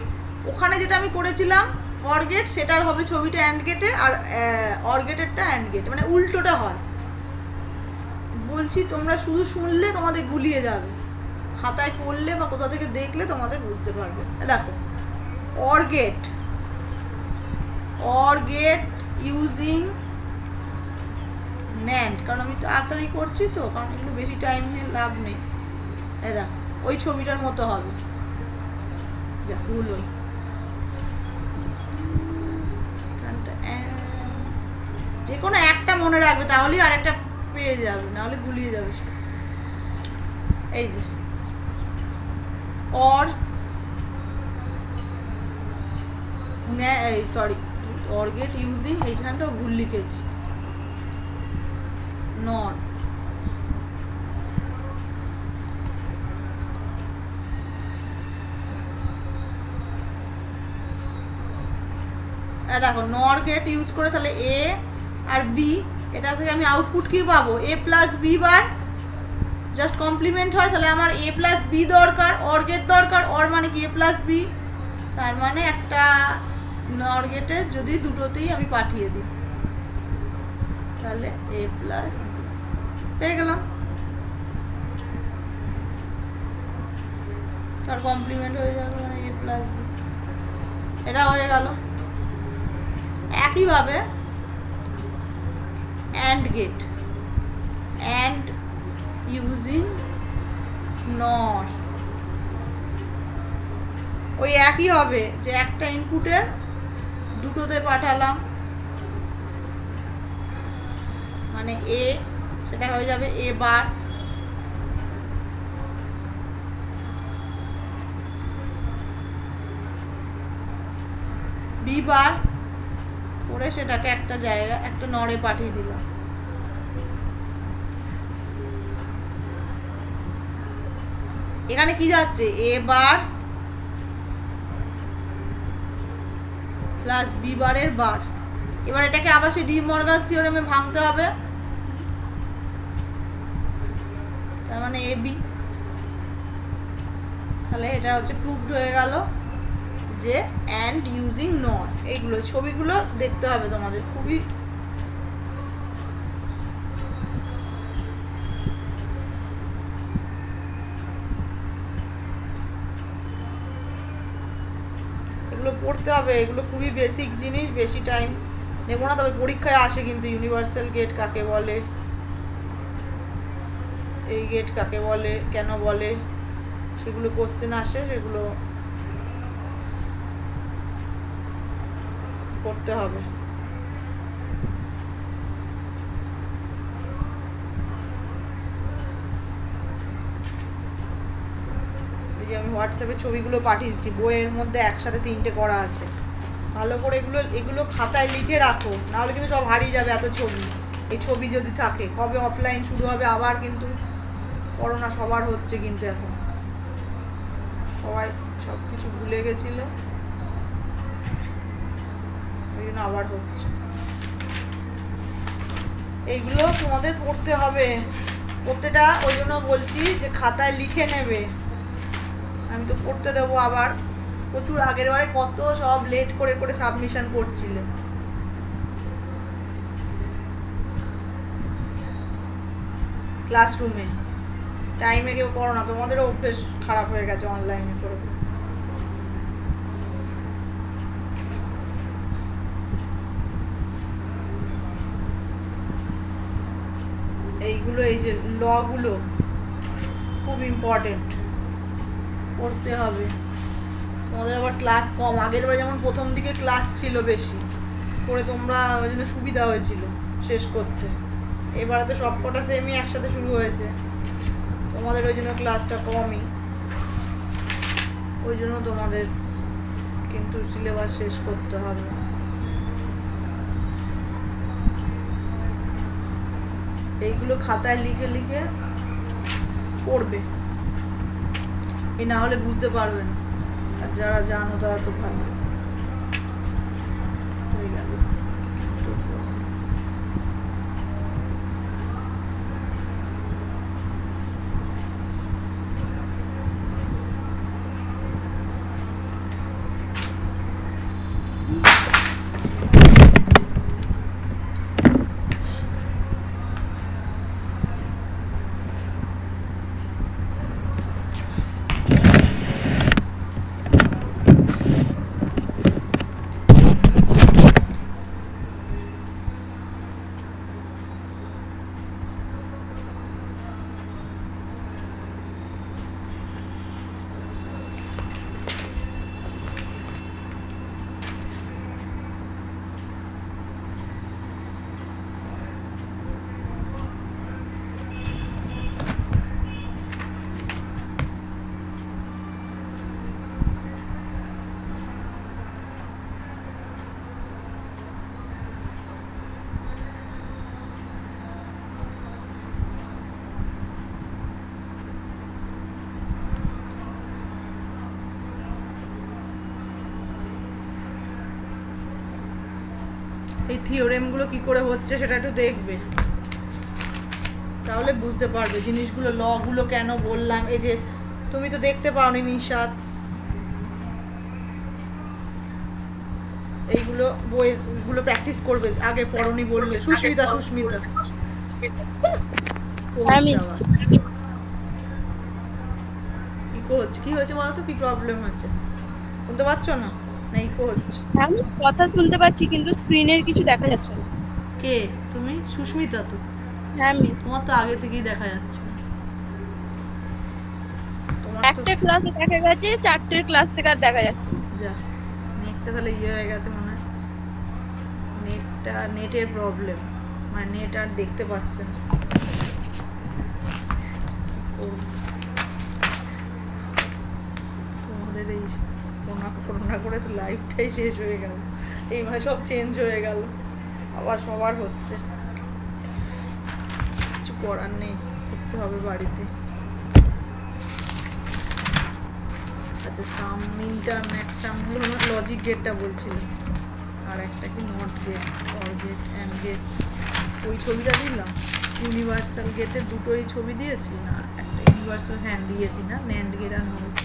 ওখানে যেটা আমি করেছিলাম ফর গেট, সেটার হবে ছবিটা অ্যান্ড গেটে, আর অর গেটেরটা অ্যান্ড গেট, মানে উল্টোটা হয়। বলছি তোমরা শুধু শুনলে তোমাদের গুলিয়ে যাবে, খাতায় করলে বা কোথা থেকে দেখলে তোমাদের বুঝতে পারবে। দেখো অর গেট ইউজিং ন্যান্ড, কারণ আমি তাড়াতাড়ি করছি তো, কারণ এগুলো বেশি টাইম নিয়ে লাভ নেই। দেখো ওই ছবিটার মতো হবে, যা ভুল হল, যে কোনো একটা মনে রাখবে, তাহলেই আরেকটা পেয়ে যাবে, নাহলে গুলিয়ে যাবে। এই যে or sorry or gate using, এইখানটাও ভুল লিখেছি, নট। দেখো নর গেট ইউজ করে তাহলে এ আর বি, এটা থেকে আমি আউটপুট কি পাবো, A plus B bar, just complement হয়, তাহলে আমার এ প্লাস বি দরকার, অর গেট দরকার, অর মানে কি এ প্লাস বি, তার মানে একটা নর গেটে যদি দুটোতেই আমি পাঠিয়ে দিই, তাহলে এ প্লাস পেয়ে গেলাম, তার কমপ্লিমেন্ট হয়ে যাবে, মানে এ প্লাস বি, এটা হয়ে গেল। একইভাবে অ্যান্ড গেট, অ্যান্ড ইউজিং নর, ওই একই হবে, যে একটা ইনপুটের দুটোতে পাঠালাম, মানে এ, সেটা হয়ে যাবে এ বার, বি বার করে সেটাকে একটা জায়গা, একটা নরে পাঠিয়ে দিলাম। এখানে কি যাচ্ছে, এ বার প্লাস বি বারের বার, এবার এটাকে আবার সেই ডি মরগানস থিওরেমে ভাঙতে হবে, তার মানে এ বি, তাহলে এটা হচ্ছে প্রুভড হয়ে গেল যে অ্যান্ড ইউজিং নট। এইগুলো ছবিগুলো দেখতে হবে তোমাদের, খুবই এগুলো পড়তে হবে, এগুলো খুবই বেসিক জিনিস, বেশি টাইম নেব না, তবে পরীক্ষায় আসে কিন্তু ইউনিভার্সাল গেট কাকে বলে, এই গেট কাকে বলে, কেন বলে, সেগুলো কোশ্চেন আসে, সেগুলো করতে হবে। এই যে আমি হোয়াটসঅ্যাপে ছবিগুলো পাঠিয়ে দিচ্ছি, বইয়ের মধ্যে একসাথে 3টে করা আছে, ভালো করে এগুলো খাতায় লিখে রাখো, নাহলে কিন্তু সব হারিয়ে যাবে এত ছবি। এই ছবি যদি থাকে, কবে অফলাইন শুরু হবে আবার, কিন্তু করোনা সবার হচ্ছে, কিন্তু এখন সবাই সব কিছু ভুলে গেছিল, ওই জন্য আবার হচ্ছে। এইগুলো তোমাদের পড়তে হবে প্রত্যেকটা, ওই জন্য বলছি যে খাতায় লিখে নেবে, আমি তো পড়তে দেবো আবার, প্রচুর আগের বারে কত সব লেট করে করে সাবমিশন করছিলে। ক্লাসরুমে টাইমে কেউ করো না, তোমাদেরও অভ্যেস খারাপ হয়ে গেছে অনলাইনে করে। এইগুলো, এই যে লগুলো খুব ইম্পর্টেন্ট, পড়তে হবে। তোমাদের আবার ক্লাস কম, আগের বার যেমন প্রথম দিকে ক্লাস ছিল বেশি করে, তোমরা ওই জন্য সুবিধা হয়েছিল শেষ করতে, এবারে তো সব কটা সেমই একসাথে শুরু হয়েছে, তোমাদের ওই জন্য ক্লাসটা কমই, ওই জন্য তোমাদের কিন্তু সিলেবাস শেষ করতে হবে। এইগুলো খাতায় লিখে লিখে পড়বে, এই না হলে বুঝতে পারবে না। আর যারা জানো তারা তো ভালো হয়ে গেল। এই থিওরেমগুলো কি করে হচ্ছে সেটা একটু দেখবে, তাহলে বুঝতে পারবে জিনিসগুলো, লগুলো কেন বললাম। এই যে তুমি তো দেখতে পাওনি নিশাত, এইগুলো বইগুলো প্র্যাকটিস করবে, আগে পড়নি বললে। সুস্মিতা সুস্মিতা ইকো হচ্ছে, কি হয়েছে বলো তো, কি প্রবলেম হচ্ছে? শুনতে পাচ্ছ না? না ইকো হচ্ছে? আমি কথা শুনতে পাচ্ছি কিন্তু স্ক্রিনের কিছু দেখা যাচ্ছে না। কে তুমি? সুস্মিতা তো? হ্যাঁ মিস, তোমার তো আগে থেকেই দেখা যাচ্ছে। তোমার তো একটা ক্লাসে দেখা গেছে, 4টের ক্লাস থেকে আর দেখা যাচ্ছে না। যা, নেটটা তাহলে ইয়ে হয়ে গেছে মনে হয়, নেটটা, নেটের প্রবলেম, মানে নেট আর দেখতে পাচ্ছে না। তোমাদের এই করোনা করে তো লাইফটাই শেষ হয়ে গেল, এই মানে সব চেঞ্জ হয়ে গেল, আবার সবার হচ্ছে, কিছু করার নেই, করতে হবে বাড়িতে। আচ্ছা সামমিনটা নেক্সট টার্মগুলো আমার লজিক গেটটা বলছিল, আর একটা কি not gate, or gate, and gate, ওই ছবিটা দিলাম। ইউনিভার্সাল গেটের দুটোই ছবি দিয়েছি না, একটা ইউনিভার্সাল হ্যান্ড দিয়েছি না, ন্যান্ড গেট আর not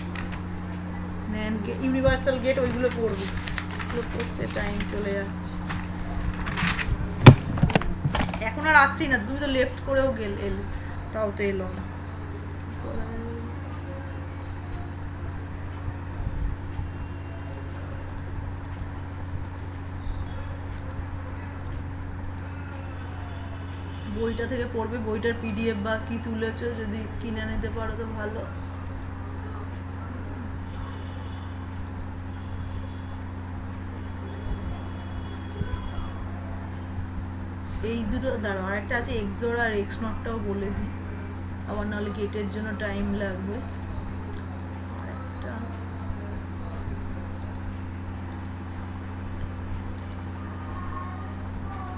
NAND gate, universal gate, ওইগুলো পড়বো, ওগুলো পড়তে টাইম চলে যাচ্ছে। এখন আর আসছি না, তুমি তো লেফট করেও এলে, তাও তো এলো না। বইটা থেকে পড়বে, বইটার পিডিএফ বা কি তুলেছো যদি কিনে নিতে পারো তো ভালো। এই দুটো দাঁড়াও, আরেকটা আছে এক্সোর আর এক্স নটটাও বলে দিই, আবার নাহলে গেটের জন্য টাইম লাগবে। আরেকটা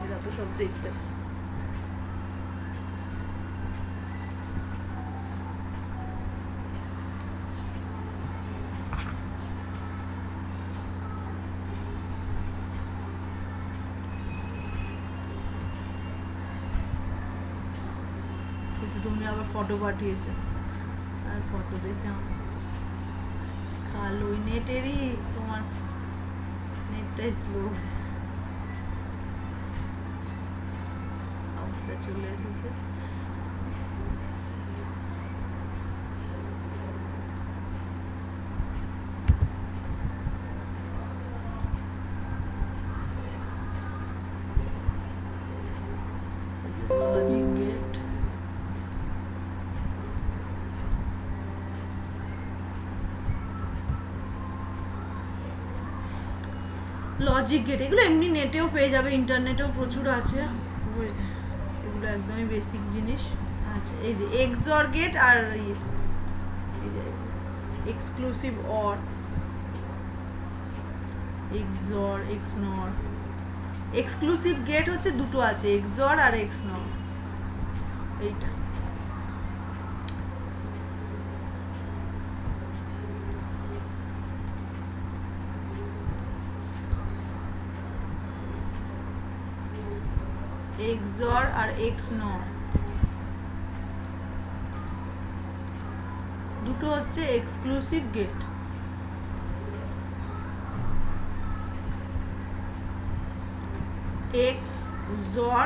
এরা তো সব দেখতে, তুমি আবার ফটো পাঠিয়েছো, আর ফটো দেখে আমার কালো, ওই নেটেরই, তোমার নেটটাই স্লো, আউটটা চলে এসেছে। লজিক গেট, লজিক গেট, এগুলো এমনি নেটেও পেয়ে যাবে, ইন্টারনেটেও প্রচুর আছে, এগুলো একদমই বেসিক জিনিস। আচ্ছা এই যে এক্সর গেট আর এই যে exclusive or, XOR XNOR. Exclusive gate হচ্ছে দুটো আছে, এক্সর আর এক্সনর, এইটা। এক্সর আর এক্সনর দুটো হচ্ছে এক্সক্লুসিভ গেট। এক্স জর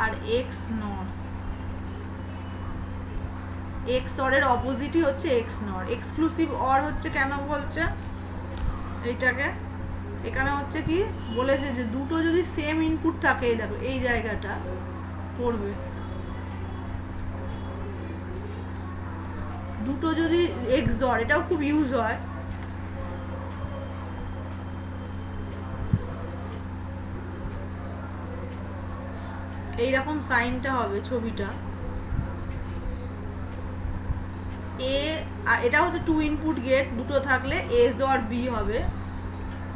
আর এক্স নর, এক্স অরের অপোজিটই হচ্ছে এক্স নর। এক্সক্লুসিভ অর হচ্ছে কেন বলছে এইটাকে, এখানে হচ্ছে কি বলেছে যে দুটো যদি সেম ইনপুট থাকে, এই দেখো এই জায়গাটা পড়বে, দুটো যদি এক্সর, এটাও খুব ইউজ হয়, এইরকম সাইনটা হবে ছবিটা, এ আর এটা হচ্ছে টু ইনপুট গেট, দুটো থাকলে এ জর বি হবে।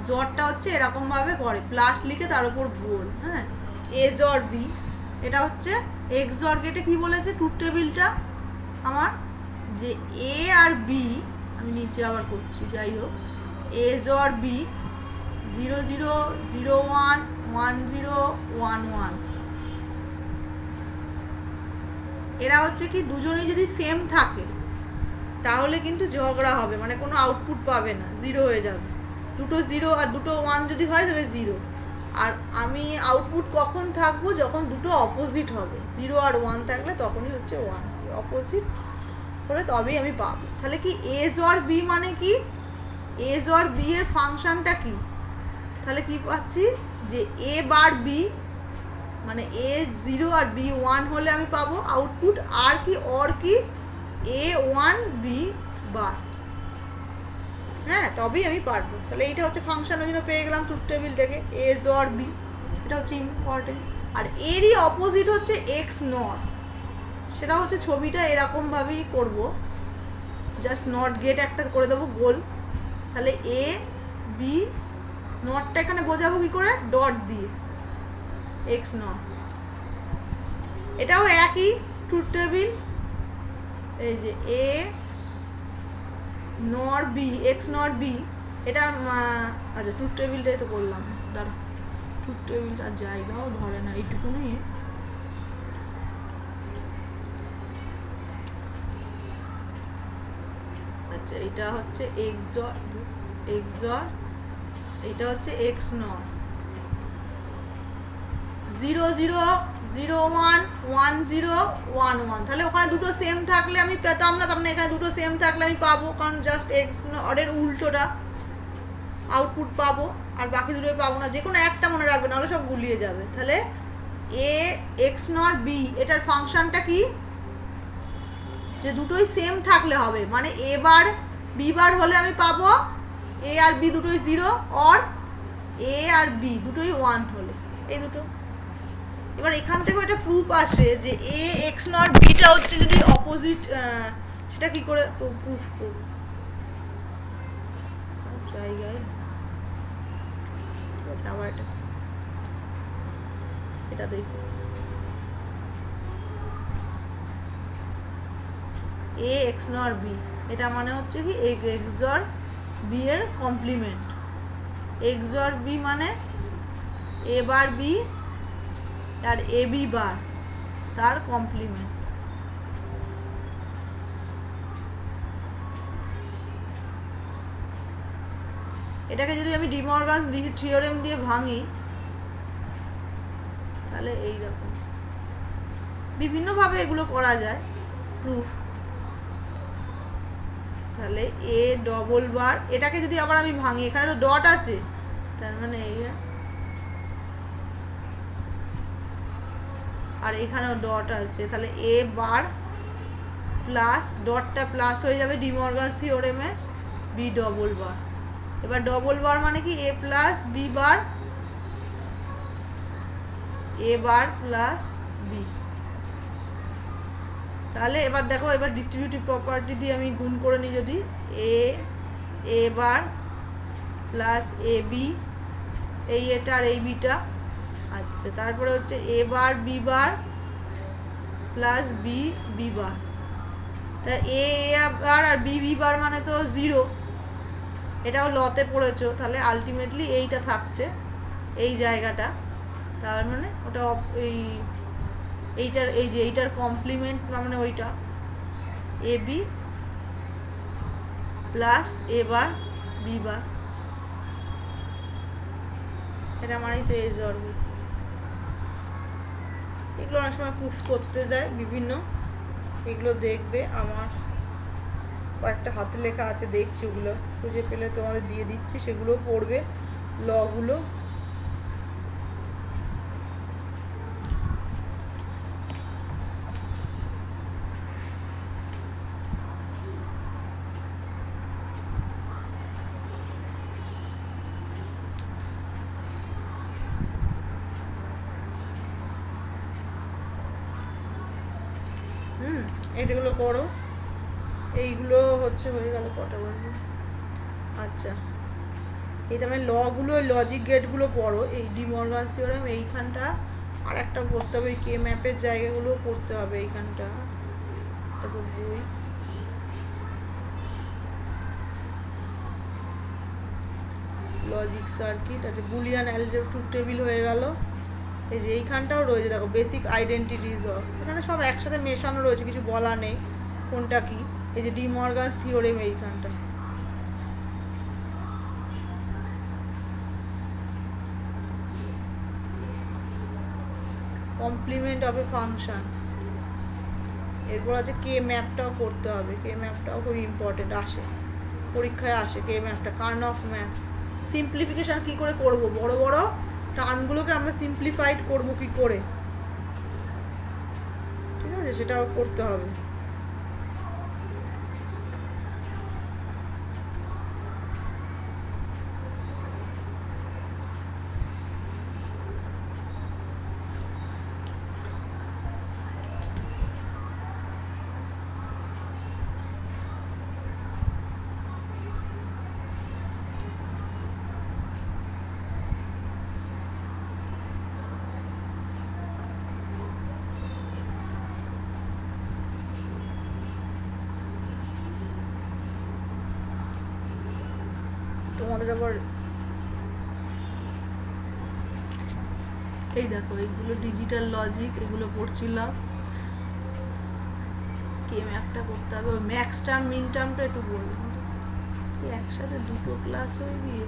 জরটা হচ্ছে এরকম ভাবে করে, প্লাস লিখে তার উপর গোল, হ্যাঁ, এ জর বি। এটা হচ্ছে এক্সর গেটে কি বলেছে ট্রুথ টেবিলটা আমার, যে এ আর বি, আমি নিচে আবার করছি, যাই হোক, এ জর বি 0 0 0 1 1 0 1 1, এরা হচ্ছে কি দুজনেই যদি সেম থাকে তাহলে কিন্তু ঝগড়া হবে, মানে কোনো আউটপুট পাবে না, জিরো হয়ে যাবে। দুটো জিরো আর দুটো ওয়ান যদি হয় তাহলে জিরো। আর আমি আউটপুট কখন থাকবো, যখন দুটো অপোজিট হবে, জিরো আর ওয়ান থাকলে তখনই হচ্ছে ওয়ান, অপোজিট করে তবেই আমি পাবো। তাহলে কি এ জর বি মানে কি, এ জর বি এর ফাংশনটা কি, তাহলে কি পাচ্ছি যে এ বার বি মানে এ জিরো আর বি ওয়ান হলে আমি পাবো আউটপুট, আর কি অর কি এ ওয়ান বি বার, হ্যাঁ, তবেই আমি পারবো। তাহলে এইটা হচ্ছে ফাংশন, ওই জন্য পেয়ে গেলাম ট্রুথ টেবিল থেকে এ জর বি, এটা হচ্ছে ইম্পর্টেন্ট। আর এরই অপোজিট হচ্ছে এক্স নট, সেটা হচ্ছে ছবিটা এরকমভাবেই করব, জাস্ট নট গেট একটা করে দেবো গোল, তাহলে এ বি, নটটা এখানে বোঝাবো কি করে, ডট দিয়ে, এক্স নট। এটাও একই ট্রুথ টেবিল, এই যে এ নর বি, এক্স নর বি, এটা আচ্ছা ট্রুথ টেবিলটাই তো করলাম, দাঁড়া, ট্রুথ টেবিলটা জায়গাও ধরে না, এইটুকুনি। আচ্ছা এটা হচ্ছে এক্সর, এক্সর, এটা হচ্ছে এক্স নর, 0 0 0 1 1 0 1 1, তাহলে ওখানে দুটো সেম থাকলে আমি পেতাম না, তার মানে এখানে দুটো সেম থাকলে আমি পাবো, কারণ জাস্ট এক্স নরের উল্টোটা আউটপুট পাবো, আর বাকি দুটোই পাবো না, যে কোনো একটা মনে রাখবে, নাহলে সব গুলিয়ে যাবে। তাহলে এ এক্স নট বি, এটার ফাংশনটা কি, যে দুটোই সেম থাকলে হবে, মানে এ বার বি বার হলে আমি পাবো এ আর বি দুটোই জিরো, অর এ আর বি দুটোই ওয়ান হলে, এই দুটো। এবার এখান থেকে একটা প্রুফ আসে যে এ এক্স নট বিটা হচ্ছে যদি অপোজিট, সেটা কি করে প্রুফ করব, জায়গায় ঠিক আছে, আবার এটা দেখো, এ এক্স নট বি, এটা মানে হচ্ছে কি এক্সর বি এর কমপ্লিমেন্ট, এক্সর বি মানে এ bar B R A B বার তার কমপ্লিমেন্ট। এটাকে যদি আমি ডিমর্গানস থিওরেম দিয়ে ভাঙি তাহলে এইরকম বিভিন্নভাবে এগুলো করা যায় প্রুফ। তাহলে এ ডবল বার, এটাকে যদি আবার আমি ভাঙি, এখানে তো ডট আছে, তার মানে এই, আর এখানেও ডট আছে, তাহলে এ বার প্লাস ডটটা প্লাস হয়ে যাবে ডিমর্গানস থিওরেমে বি ডবল বার। এবার ডবল বার মানে কি এ প্লাস বি বার, এ বার প্লাস বি, তাহলে এবার দেখো, এবার ডিস্ট্রিবিউটিভ প্রপার্টি দিয়ে আমি গুণ করে নিই, যদি এ বার প্লাস এ বি, এই এটা আর এই বিটা। আচ্ছা, তারপরে হচ্ছে A bar B bar plus B B bar. তা A bar R B B বার মানে তো 0, এটাও লতে পড়েছো, তাহলে আলটিমেটলি এইটা থাকছে এই জায়গাটা। তার মানে ওটা এইটার এই যে এইটার কমপ্লিমেন্ট, মানে ওইটা A B plus A bar B বার, এটা মানেই তো এজ অরবিট। এগুলো অনেক সময় প্রুফ করতে দেয় বিভিন্ন, এগুলো দেখবে, আমার কয়েকটা হাতে লেখা আছে, দেখছি, ওগুলো খুঁজে পেলে তোমাদের দিয়ে দিচ্ছি, সেগুলো পড়বে লগুলো। এইগুলো করো, এইগুলো হচ্ছে হয়ে গেল, কটা বলবো। আচ্ছা, এই তো মানে লগুলো, লজিক গেটগুলো পড়ো, এই ডি মর্গান থিওরেম এইখানটা, আর একটা পড়তে হবে, কে ম্যাপের জায়গাগুলো পড়তে হবে এইখানটা, এটা তো বই। লজিক সার্কিট আছে, বুলিয়ান অ্যালজেব্রা ট্রুথ টেবিল হয়ে গেল। এই যে এইখানটাও রয়েছে দেখো, বেসিক আইডেন্টিটিজ অফ, এখানে সব একসাথে মেশানো রয়েছে, কিছু বলা নেই কোনটা কি। এই যে ডি মর্গানস থিওরেম এইখানটা, কমপ্লিমেন্ট অফ এ ফাংশন। এরপর আছে কে ম্যাপটাও করতে হবে, কে ম্যাপটাও খুব ইম্পর্টেন্ট, আসে পরীক্ষায় আসে কে ম্যাপটা, কার্ন অফ ম্যাপ। সিম্পলিফিকেশান কী করে করব, বড় বড় টার্মগুলোকে আমরা সিম্পলিফাইড করব কি করে, ঠিক আছে, সেটাও করতে হবে। তোমাদের আবার এই দেখো, এইগুলো ডিজিটাল লজিক, এগুলো পড়ছিলাম, কে ম্যাপটা করতে হবে। ওই ম্যাক্স টার্ম মিন টার্মটা একটু বলবো, একসাথে দুটো ক্লাস হয়ে গিয়ে,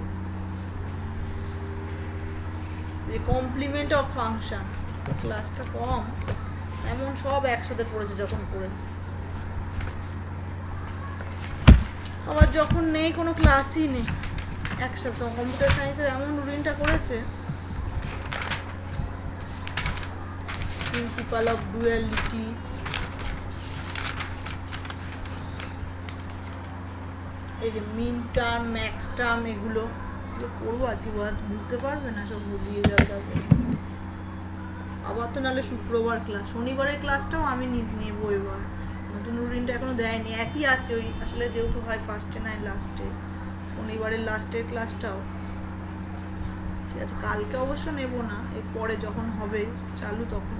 যে কমপ্লিমেন্ট অফ ফাংশন, ক্লাসটা কম, এমন সব একসাথে পড়েছে যখন পড়েছে, আবার যখন নেই কোনো ক্লাসই নেই একসাথে। কম্পিউটার সায়েন্সের এমন রুটিনটা করেছে, প্রিন্সিপাল অফ ডুয়ালিটি, এই যে মিন টার্ম ম্যাক্স টার্ম, এগুলো পড়বো আজকে, বুঝতে পারবে না, সব ভুলিয়ে যাবে তারপরে। আবার তো নাহলে শুক্রবার ক্লাস, শনিবারের ক্লাসটাও আমি নেবো এবার, নতুন রুটিনটা এখনো দেয়নি, একই আছে ওই, আসলে যেহেতু হয় ফার্স্টে নাই লাস্টে, শনিবারের লাস্টের ক্লাসটাও ঠিক আছে। কালকে অবশ্য নেব না, এরপরে যখন হবে চালু তখন।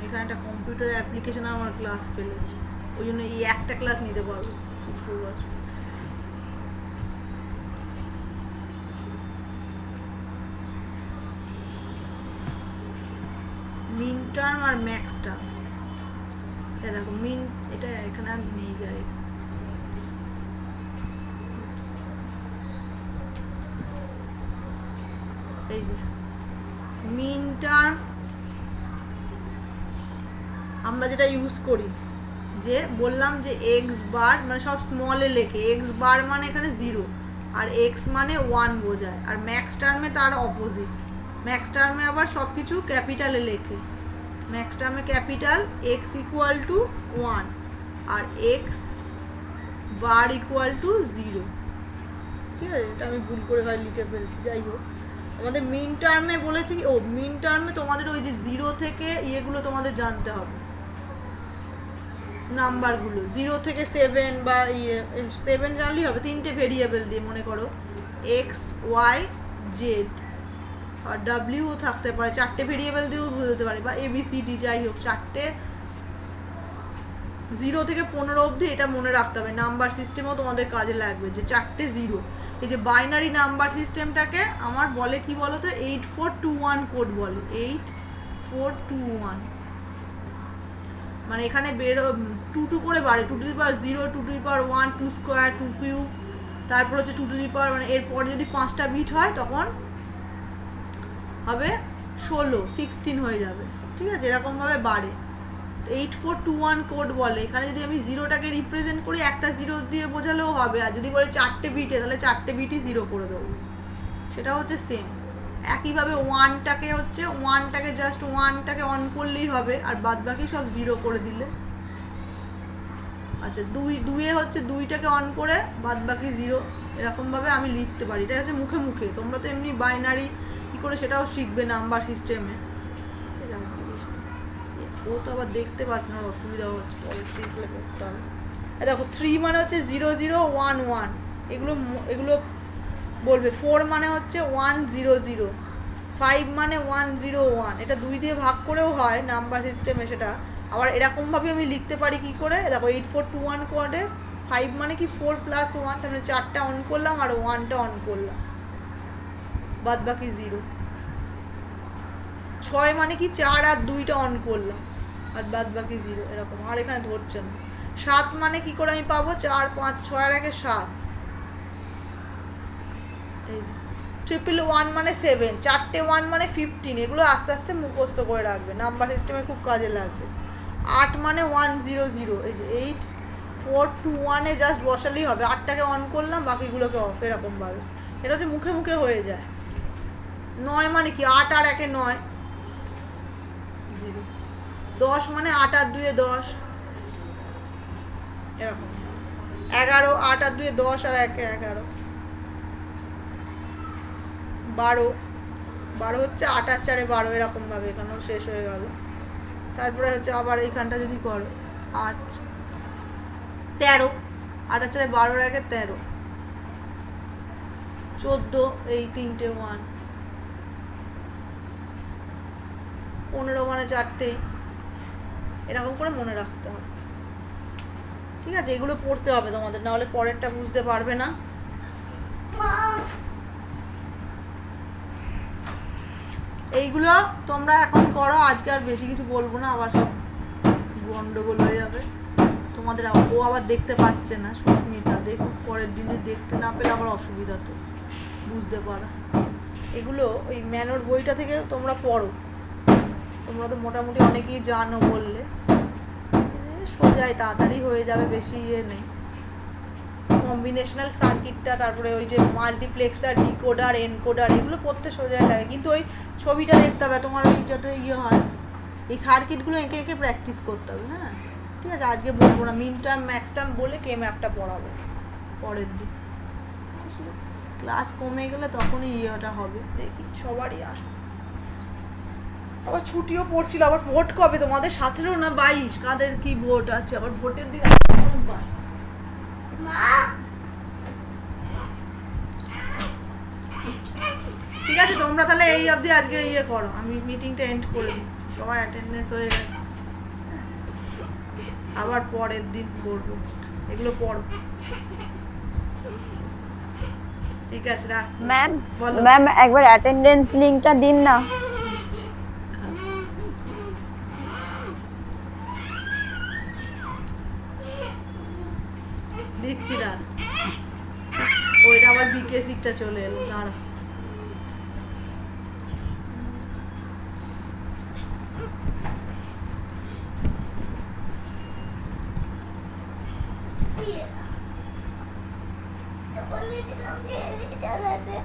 এখানে একটা কম্পিউটার অ্যাপ্লিকেশন আমার ক্লাস পেলেছে, ওই জন্য এই একটা ক্লাস নিতে পারবো শুক্রবার। মিন টার্ম আর ম্যাক্স টার্ম, দেখো মিন, এটা এখানে আর নিয়ে যায়, এই যে মিন টার্ম আমরা যেটা ইউজ করি, যে বললাম যে এক্স বার মানে সব স্মলে লেখে, এক্স বার মানে এখানে 0 আর এক্স মানে 1 বোঝায়, আর ম্যাক্স টার্মে তার অপোজিট, ম্যাক্স টার্মে আবার সব কিছু ক্যাপিটালে লেখে, ম্যাক্স টার্মে ক্যাপিটাল, এক্স ইকুয়াল টু 1 আর এক্স বার ইকুয়াল টু 0, ঠিক আছে, এটা আমি ভুল করে হয় লিখে ফেলছি, যাই হোক। আমাদের মিন টার্মে বলেছি কি, ও মিন টার্মে তোমাদের ওই যে 0 থেকে ইয়েগুলো তোমাদের জানতে হবে, নাম্বারগুলো 0 থেকে 7 বা 7 জানলেই হবে। 3টে ভেরিয়েবল দিয়ে মনে করো এক্স ওয়াই জেড, আর ডাব্লিউ থাকতে পারে, 4টে ভেরিয়েবল দিয়েও বুঝতে পারে, বা এবিসিডি যাই হোক 4টে, 0 থেকে 15 অবধি এটা মনে রাখতে হবে। নাম্বার সিস্টেমও তোমাদের কাজে লাগবে যে 4টে 0। এই যে বাইনারি নাম্বার সিস্টেমটাকে আমার বলে কি বলো তো, 8421 কোড বলে, 8421। মানে এখানে বেরো 2 করে বাড়ে, 2 to the power 0, 2 to the power 1, 2 square, 2 cube, তারপর হচ্ছে 2 টু দি পাওয়ার, মানে এরপরে যদি 5টা বিট হয় তখন হবে 16 হয়ে যাবে, ঠিক আছে, এরকমভাবে বাড়ে। 8421 কোড বলে। এখানে যদি আমি 0টাকে রিপ্রেজেন্ট করি, একটা 0 দিয়ে বোঝালেও হবে, আর যদি বলে 4টে বিটে, তাহলে 4টে বিটই 0 করে দেবো, সেটা হচ্ছে সেম। একইভাবে 1টাকে জাস্ট 1টাকে অন করলেই হবে, আর বাদ বাকি সব 0 করে দিলে। আচ্ছা 2 হচ্ছে 2টাকে অন করে বাদ বাকি 0, এরকমভাবে আমি লিখতে পারি। এটা হচ্ছে মুখে মুখে, তোমরা তো এমনি বাইনারি কী করে সেটাও শিখবে নাম্বার সিস্টেমে। ও তো আবার দেখতে পাচ্ছে না, অসুবিধা হচ্ছে, পরে শিখলে করতে হবে। দেখো 3 মানে হচ্ছে 0011, এগুলো বলবে। 4 মানে হচ্ছে 100, 5 মানে 101। এটা 2 দিয়ে ভাগ করেও হয় নাম্বার সিস্টেমে, সেটা আবার এরকমভাবে আমি লিখতে পারি কি করে, দেখো 8421 কোডে 5 মানে কি 4 + 1, তাহলে 4টা অন করলাম আর 1টা অন করলাম, বাদ বাকি 0। 6 মানে কি 4 আর 2টা অন করলাম, আর বাদ বাকি 0, এরকম। আর এখানে ধরছে না। 7 মানে কি করে আমি পাবো, 4 5 6 আর 1 7। এই যে 111 মানে 7, 4টে 1 মানে 15। এগুলো আস্তে আস্তে মুখস্থ করে রাখবে, নাম্বার সিস্টেমে খুব কাজে লাগবে। 8 মানে 100, এই যে 8421 জাস্ট বসালেই হবে, 8টাকে অন করলাম, বাকিগুলোকে অফ, এরকমভাবে। এটা হচ্ছে মুখে মুখে হয়ে যায়। 9 মানে কি 8 আর 1 9, 0। 10 মানে 8 আর 2 10, এরকম। 11 8 আর 2 10 আর 1 11। 12 হচ্ছে 8 আর 4 12, এরকমভাবে এখানেও শেষ হয়ে গেল। তারপরে হচ্ছে আবার এইখানটা যদি করো 8 13, 8 আর 4 12 আর 1 13, 14, এই 3টে 1, 15 মানে 4টেই, এরকম করে মনে রাখতে হবে, ঠিক আছে। এগুলো পড়তে হবে তোমাদের, নাহলে পরেরটা বুঝতে পারবে না। এইগুলো তোমরা এখন করো, আজকে আর বেশি কিছু বলবো না, আবার সব গন্ডগোল হয়ে যাবে তোমাদের। ও আবার দেখতে পাচ্ছে না, সুস্মিতা, দেখো পরের দিন যদি দেখতে না পেলে আবার অসুবিধা, তো বুঝতে পারো। এগুলো ওই ম্যানোর বইটা থেকে তোমরা পড়ো, তোমরা তো মোটামুটি অনেকেই জানো বললে, সোজাই তাড়াতাড়ি হয়ে যাবে, বেশি ইয়ে নেই। কম্বিনেশনাল সার্কিটটা, তারপরে ওই যে মাল্টিপ্লেক্সার, ডিকোডার, এনকোডার, এগুলো পড়তে সোজাই লাগে, কিন্তু ওই ছবিটা দেখতে হবে তোমার, ওই যাতে ইয়ে হয়, এই সার্কিটগুলো এঁকে এঁকে প্র্যাকটিস করতে হবে। হ্যাঁ ঠিক আছে, আজকে বলবো না, মিন টার্ম ম্যাক্স টার্ম বলে কে ম্যাপটা পড়াবো পরের দিন। ক্লাস কমে গেলে তখনই ইয়েটা হবে, দেখি সবারই আসে। আবার ছুটিও পড়ছিল, আবার ভোট কবে তোমাদের? 17 না 22? কাদের কি ভোট আছে আবার? ভোটের দিন ঠিক আছে, তোমরা তাহলে এই অবধি আজকে ইয়ে করো, আমি মিটিংটা এন্ড করে দিচ্ছি, সবাই অ্যাটেন্ডেন্স হয়ে গেছে, আবার পরের দিন করবো। এগুলো পড়ো, ঠিক আছে, রাখ। ম্যাম বলো। ম্যাম একবার অ্যাটেন্ডেন্স লিংকটা দিন না। দিচ্ছি না, ওইটা আবার বিকে সিটটা চলে এলো, দাঁড়া। বলেছিলাম যে এসে চালাতে,